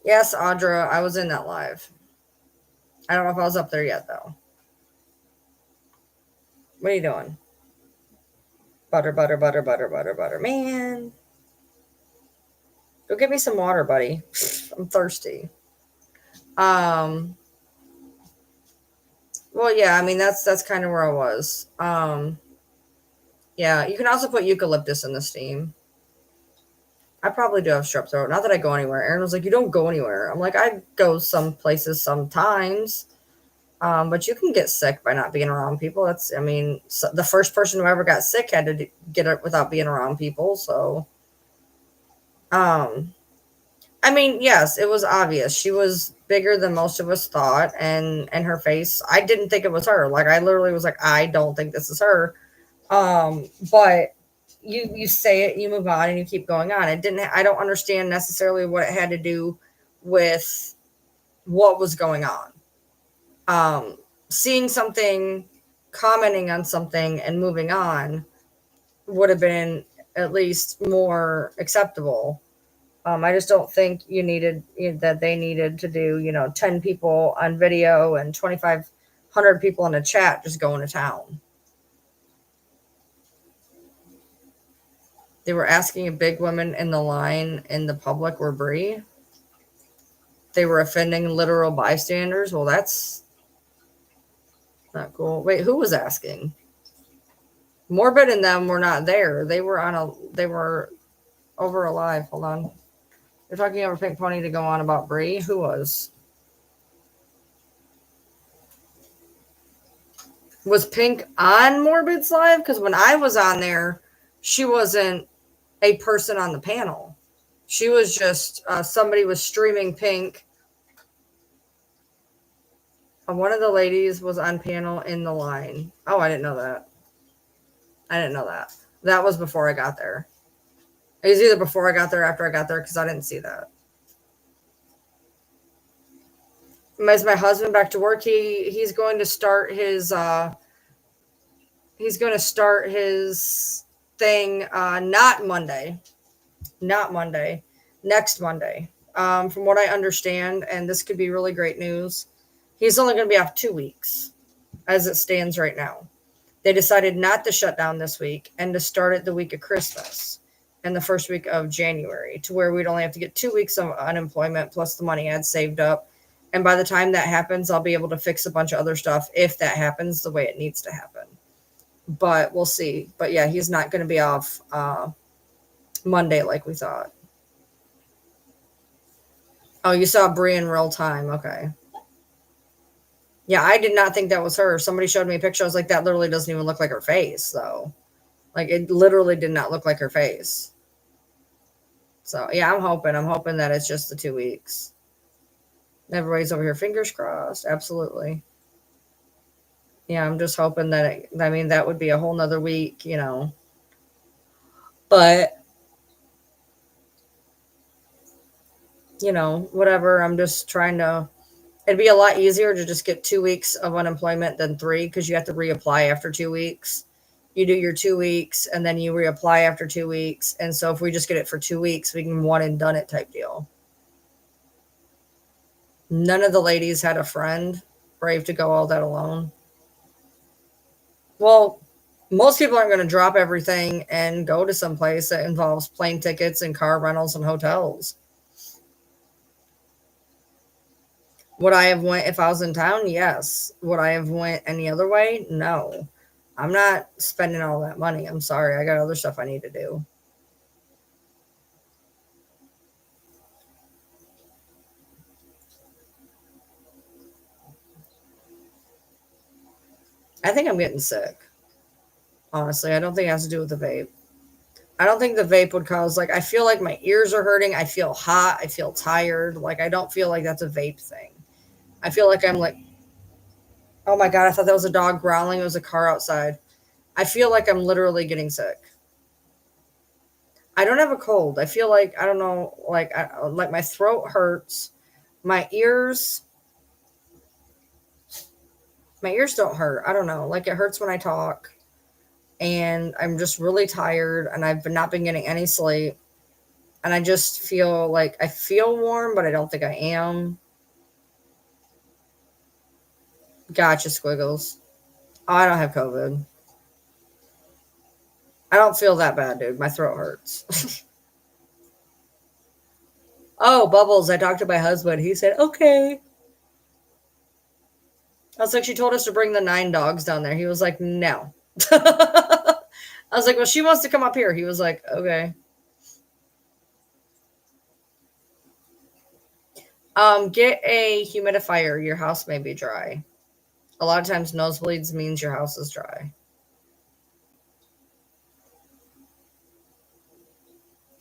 Yes, Audra, I was in that live. I don't know if I was up there yet, though. What are you doing? Butter, butter, butter, butter, butter, butter. Man. Go get me some water, buddy. I'm thirsty. Well, yeah, I mean, that's kind of where I was. Yeah, you can also put eucalyptus in the steam. I probably do have strep throat. Not that I go anywhere. Aaron was like, you don't go anywhere. I'm like, I go some places sometimes. But you can get sick by not being around people. I mean, the first person who ever got sick had to get it without being around people. So, I mean, yes, it was obvious. She was bigger than most of us thought. And her face, I didn't think it was her. Like, I literally was like, I don't think this is her. But you say it, you move on, and you keep going on. I don't understand necessarily what it had to do with what was going on. Seeing something, commenting on something, and moving on would have been at least more acceptable. I just don't think that they needed to do, 10 people on video and 2,500 people in a chat just going to town. They were asking if big women in the line in the public were brie. They were offending literal bystanders. Well, that's not cool. Wait, who was asking? Morbid and them were not there. They were over alive. Hold on. They're talking over Pink Pony to go on about brie. Who was? Was Pink on Morbid's live? Because when I was on there, she wasn't a person on the panel. She was just somebody was streaming Pink. One of the ladies was on panel in the line. Oh, I didn't know that. That was before I got there. It was either before I got there or after I got there because I didn't see that. Is my husband back to work? He's going to start his thing not Monday. Next Monday. From what I understand, and this could be really great news, he's only going to be off 2 weeks as it stands right now. They decided not to shut down this week and to start it the week of Christmas and the first week of January, to where we'd only have to get 2 weeks of unemployment plus the money I'd saved up. And by the time that happens, I'll be able to fix a bunch of other stuff if that happens the way it needs to happen. But we'll see. But yeah, he's not going to be off Monday like we thought. Oh, you saw Brie in real time. Okay. Yeah, I did not think that was her. Somebody showed me a picture. I was like, that literally doesn't even look like her face, though. Like, it literally did not look like her face. So yeah, I'm hoping that it's just the 2 weeks. Everybody's over here, fingers crossed. Absolutely. Yeah, I'm just hoping that I mean, that would be a whole nother week, you know. But you know, whatever. I'm just trying to. It'd be a lot easier to just get 2 weeks of unemployment than three because you have to reapply after 2 weeks. You do your 2 weeks and then you reapply after 2 weeks. And so if we just get it for 2 weeks, we can one and done it type deal. None of the ladies had a friend brave to go all that alone. Well, most people aren't going to drop everything and go to some place that involves plane tickets and car rentals and hotels. Would I have went if I was in town? Yes. Would I have went any other way? No. I'm not spending all that money. I'm sorry. I got other stuff I need to do. I think I'm getting sick. Honestly, I don't think it has to do with the vape. I don't think the vape would cause like I feel like my ears are hurting. I feel hot. I feel tired. Like I don't feel like that's a vape thing. I feel like I'm like, oh my god, I thought that was a dog growling. It was a car outside. I feel like I'm literally getting sick. I don't have a cold. I feel like I don't know, like my throat hurts. My ears, my ears don't hurt. I don't know. Like it hurts when I talk, and I'm just really tired, and I've not been getting any sleep, and I just feel like I feel warm, but I don't think I am. Gotcha, squiggles. Oh, I don't have COVID. I don't feel that bad, dude. My throat hurts. Oh, Bubbles. I talked to my husband. He said, okay. I was like, she told us to bring the 9 dogs down there. He was like, no. I was like, well, she wants to come up here. He was like, okay. Get a humidifier. Your house may be dry. A lot of times, nosebleeds means your house is dry.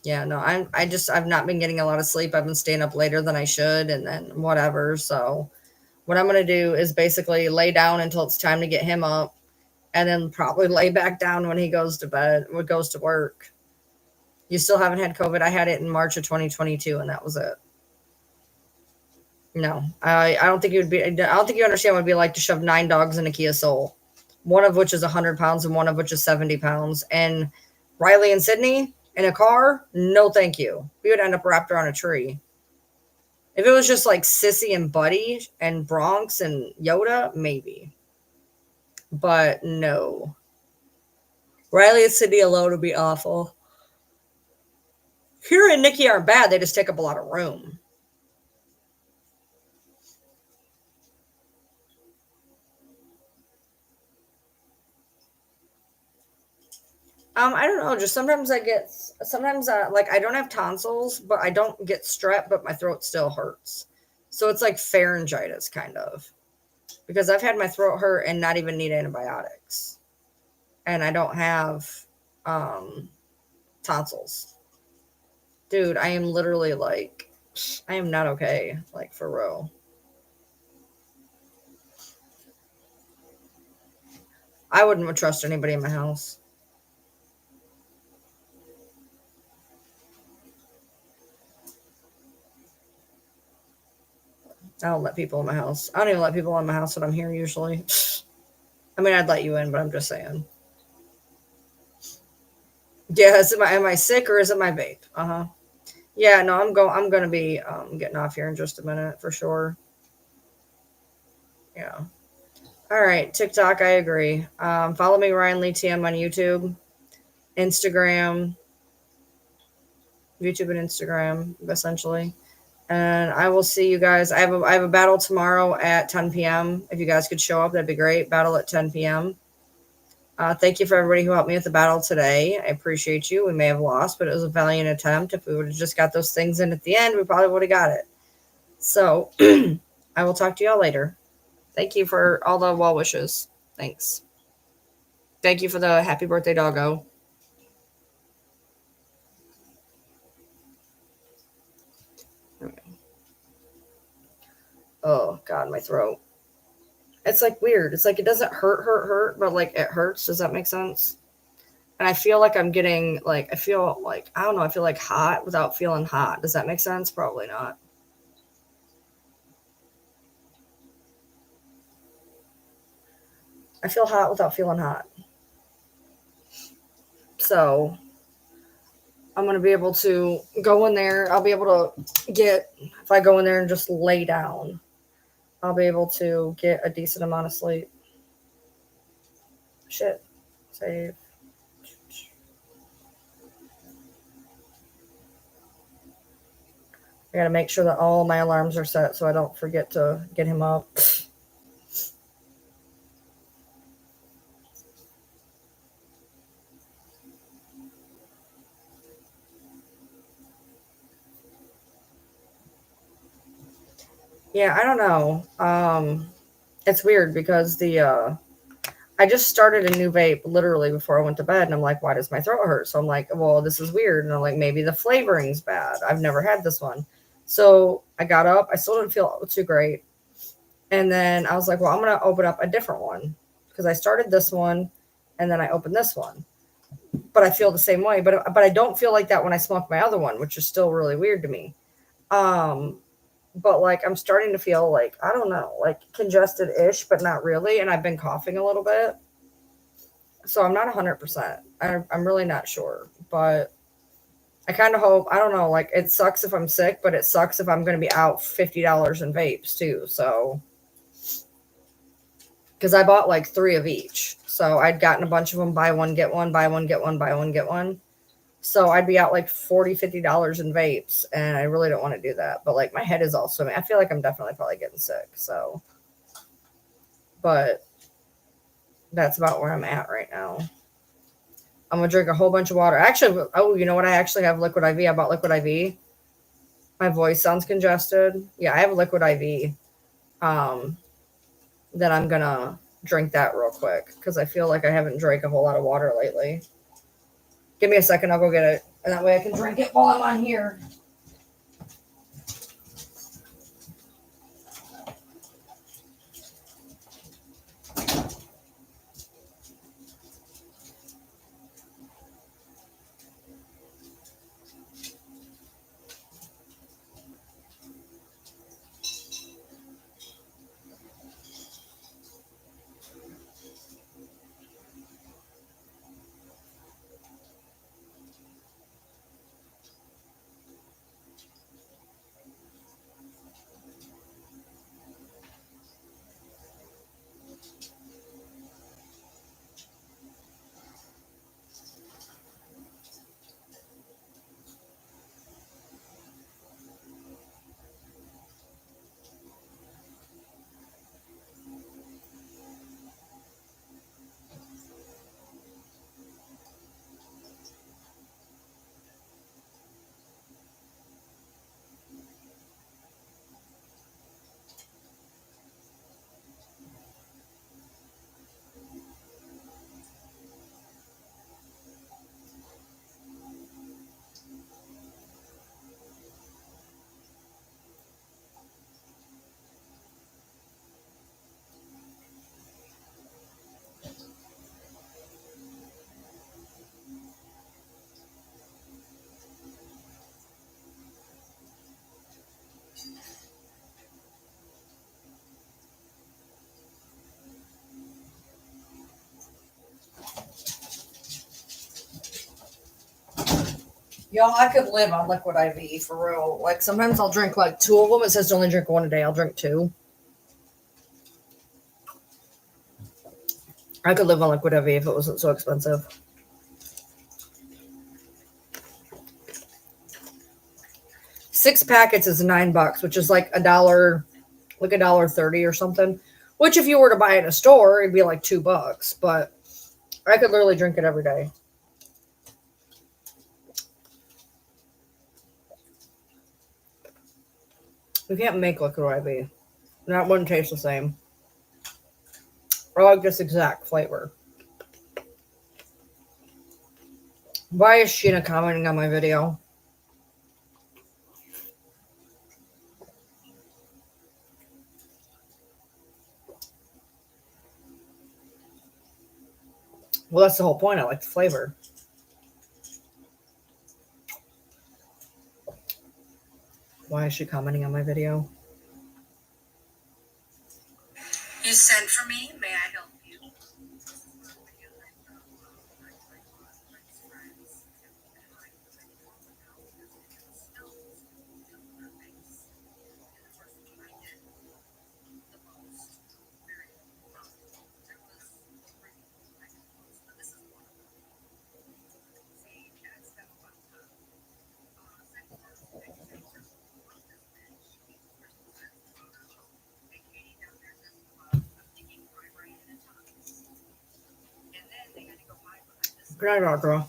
Yeah, no, I've not been getting a lot of sleep. I've been staying up later than I should, and then whatever. So, what I'm gonna do is basically lay down until it's time to get him up, and then probably lay back down when he goes to bed, when goes to work. You still haven't had COVID? I had it in March of 2022, and that was it. No, I don't think it would be. I don't think you understand what it'd be like to shove 9 dogs in a Kia Soul, one of which is 100 pounds and one of which is 70 pounds. And Riley and Sydney in a car? No, thank you. We would end up wrapped around a tree. If it was just like Sissy and Buddy and Bronx and Yoda, maybe. But no. Riley and Sydney alone would be awful. Kira and Nikki aren't bad. They just take up a lot of room. I don't know. Just sometimes like I don't have tonsils, but I don't get strep, but my throat still hurts. So it's like pharyngitis kind of because I've had my throat hurt and not even need antibiotics, and I don't have um, tonsils. Dude, I am literally like, I am not okay, like for real. I wouldn't trust anybody in my house. I don't let people in my house. I don't even let people in my house when I'm here usually. I mean, I'd let you in, but I'm just saying. Yeah, am I sick or is it my vape? Uh huh. Yeah, no, I'm gonna be getting off here in just a minute for sure. Yeah. All right, TikTok, I agree. Follow me, Ryan Lee TM on YouTube, Instagram, YouTube and Instagram, essentially. And I will see you guys. I have a battle tomorrow at 10 p.m. If you guys could show up, that'd be great. Battle at 10 p.m. Thank you for everybody who helped me with the battle today. I appreciate you. We may have lost, but it was a valiant attempt. If we would have just got those things in at the end, we probably would have got it. So I will talk to y'all later. Thank you for all the well wishes. Thanks. Thank you for the happy birthday, doggo. Oh God, my throat. It's like weird. It's like it doesn't hurt, but like it hurts. Does that make sense? And I feel like I'm getting like, I feel like, I don't know, I feel like hot without feeling hot. Does that make sense? Probably not. I feel hot without feeling hot. So I'm going to be able to go in there. I'll be able to get, if I go in there and just lay down, I'll be able to get a decent amount of sleep. Shit. Save. I got to make sure that all my alarms are set so I don't forget to get him up. Yeah, I don't know. It's weird because I just started a new vape literally before I went to bed, and I'm like, why does my throat hurt? So I'm like, well, this is weird. And I'm like, maybe the flavoring's bad. I've never had this one. So I got up. I still didn't feel too great. And then I was like, well, I'm going to open up a different one because I started this one and then I opened this one. But I feel the same way. But I don't feel like that when I smoke my other one, which is still really weird to me. But like I'm starting to feel like, I don't know, like congested-ish, but not really. And I've been coughing a little bit. So I'm not 100%. I'm really not sure. But I kind of hope, I don't know, like it sucks if I'm sick, but it sucks if I'm going to be out $50 in vapes too. So, because I bought like 3 of each. So I'd gotten a bunch of them, buy one, get one, buy one, get one, buy one, get one. So I'd be out like $40, $50 in vapes, and I really don't want to do that. But like my head is all swimming. I feel like I'm definitely probably getting sick. So, but that's about where I'm at right now. I'm gonna drink a whole bunch of water. Actually, oh, you know what? I actually have liquid IV. I bought liquid IV. My voice sounds congested. Yeah, I have a liquid IV. Then I'm gonna drink that real quick because I feel like I haven't drank a whole lot of water lately. Give me a second. I'll go get it, and that way I can drink it while I'm on here. Y'all, I could live on liquid IV for real. Like sometimes I'll drink like 2 of them. It says to only drink 1 a day. I'll drink 2. I could live on liquid IV if it wasn't so expensive. Six packets is $9, which is like $1, like $1.30 or something. Which if you were to buy it in a store, it'd be like $2. But I could literally drink it every day. We can't make liquid IV. That wouldn't taste the same. Or like this exact flavor. Why is Sheena commenting on my video? Well, that's the whole point. I like the flavor. Why is she commenting on my video? You sent for me? May I help you? Good night, Audra.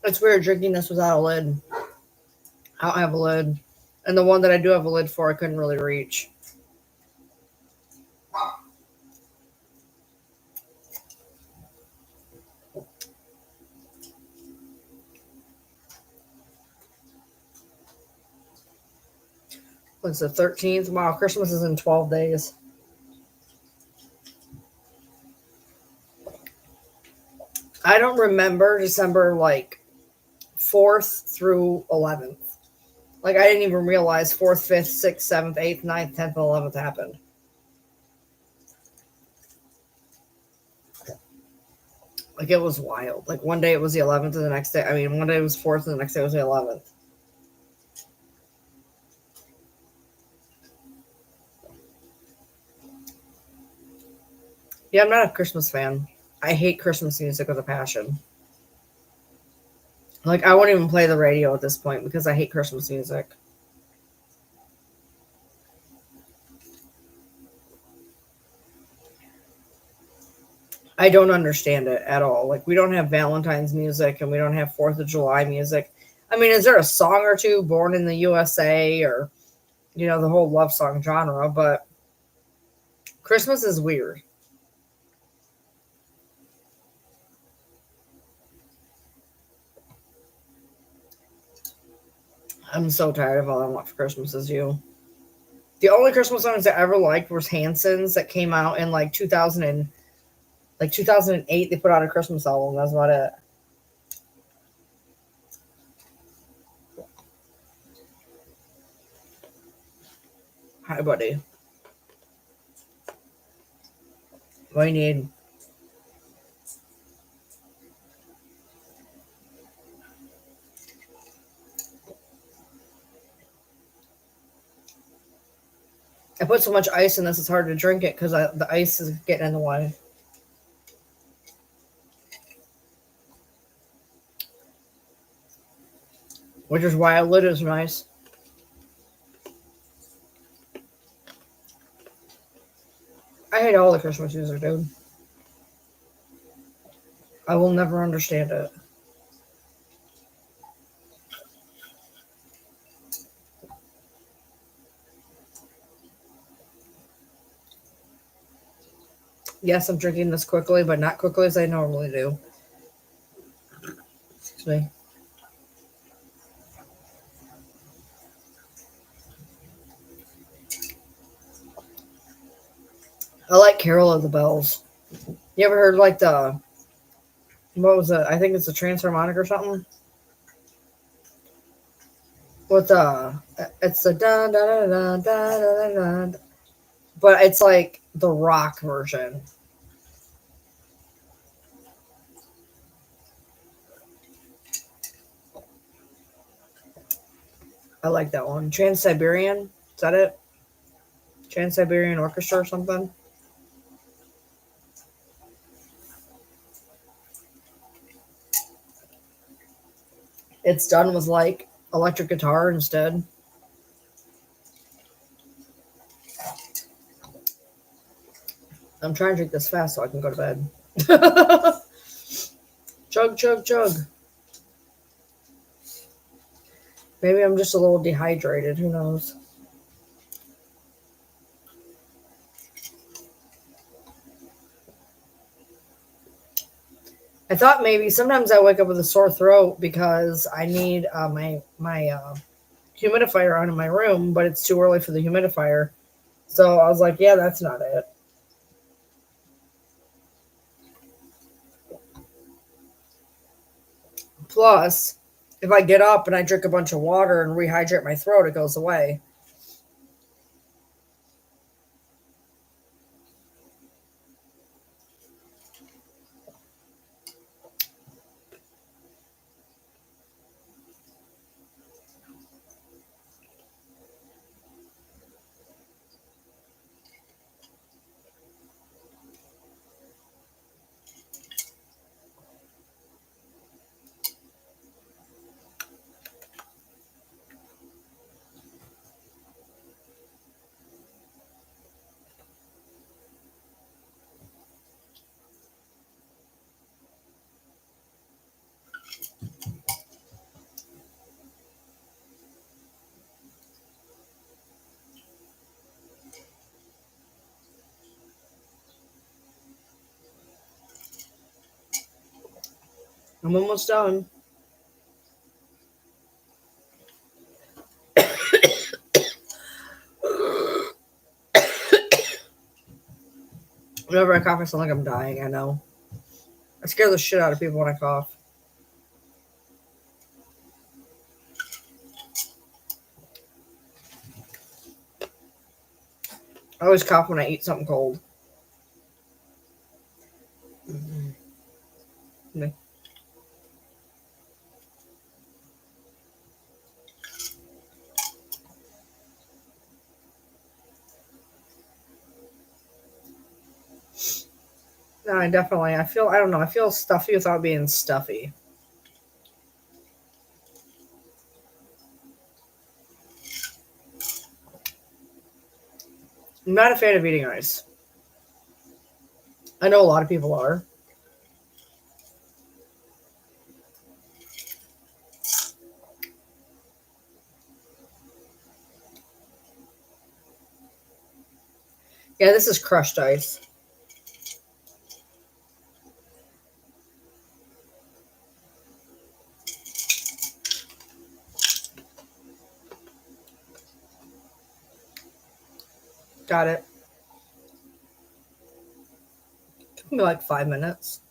It's weird drinking this without a lid. I don't have a lid. And the one that I do have a lid for, I couldn't really reach. What's the 13th? Wow, Christmas is in 12 days. I don't remember December like 4th through 11th. Like, I didn't even realize 4th, 5th, 6th, 7th, 8th, 9th, 10th, and 11th happened. Like, it was wild. Like, one day it was the 11th, and the next day, one day it was 4th, and the next day was the 11th. Yeah, I'm not a Christmas fan. I hate Christmas music with a passion. Like, I won't even play the radio at this point because I hate Christmas music. I don't understand it at all. Like, we don't have Valentine's music and we don't have 4th of July music. I mean, is there a song or two, Born in the USA, or, the whole love song genre? But Christmas is weird. I'm so tired of All I Want for Christmas Is You. The only Christmas songs I ever liked was Hanson's that came out in like 2008. They put out a Christmas album. That's about it. Hi, buddy. What do you need? I put so much ice in this, it's hard to drink it because the ice is getting in the way. Which is why a lid is nice. I hate all the Christmas music, dude. I will never understand it. Yes, I'm drinking this quickly, but not quickly as I normally do. Excuse me. I like Carol of the Bells. You ever heard like what was it? I think it's a Transharmonic or something. With it's the da da da da da da da, but it's like the rock version. I like that one. Trans-Siberian, is that it? Trans-Siberian Orchestra or something. It's done with like electric guitar instead. I'm trying to drink this fast so I can go to bed. Joe, Chug, chug, chug. Maybe I'm just a little dehydrated. Who knows? I thought maybe sometimes I wake up with a sore throat because I need my humidifier on in my room, but it's too early for the humidifier. So I was like, yeah, that's not it. Plus, if I get up and I drink a bunch of water and rehydrate my throat, it goes away. I'm almost done. Whenever I cough, I sound like I'm dying. I know. I scare the shit out of people when I cough. I always cough when I eat something cold. Mm-hmm. No, I definitely. I don't know. I feel stuffy without being stuffy. I'm not a fan of eating ice. I know a lot of people are. Yeah, this is crushed ice. Got it. Took me like 5 minutes.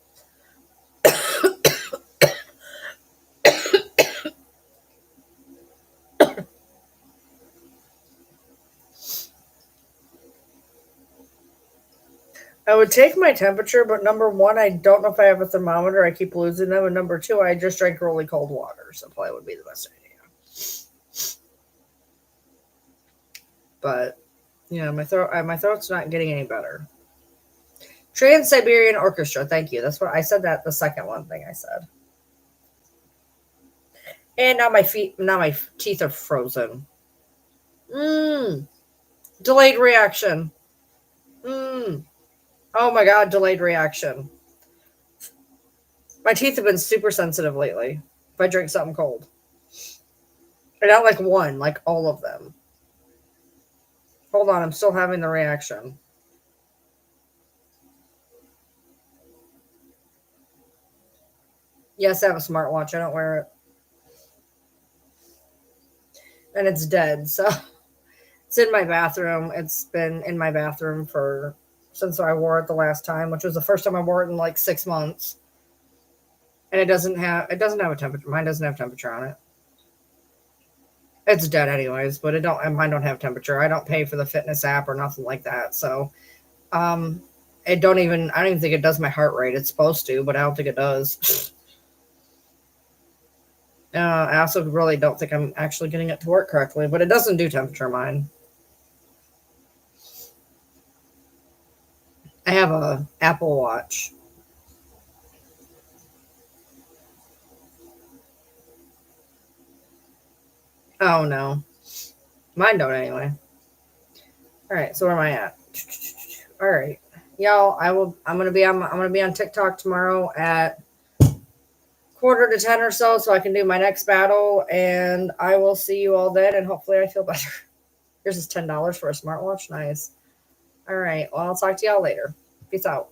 I would take my temperature, but number one, I don't know if I have a thermometer. I keep losing them. And number two, I just drank really cold water. So probably would be the best idea. But yeah, my throat's not getting any better. Trans Siberian Orchestra. Thank you. That's what I said. That the second one thing I said. And now my teeth are frozen. Mmm. Delayed reaction. Mmm. Oh my god, delayed reaction. My teeth have been super sensitive lately. If I drink something cold. And not like one, like all of them. Hold on, I'm still having the reaction. Yes, I have a smartwatch. I don't wear it. And it's dead, so it's in my bathroom. It's been in my bathroom for since I wore it the last time, which was the first time I wore it in like 6 months. And it doesn't have a temperature. Mine doesn't have temperature on it. It's dead anyways, but mine don't have temperature. I don't pay for the fitness app or nothing like that. So um I don't even think it does my heart rate. It's supposed to, but I don't think it does. I also really don't think I'm actually getting it to work correctly, but it doesn't do temperature mine. I have a Apple Watch. Oh no. Mine don't anyway. All right, so where am I at? All right. Y'all, I'm gonna be on TikTok tomorrow at quarter to 10 or so I can do my next battle. And I will see you all then. And hopefully I feel better. Here's this $10 for a smartwatch. Nice. All right. Well, I'll talk to y'all later. Peace out.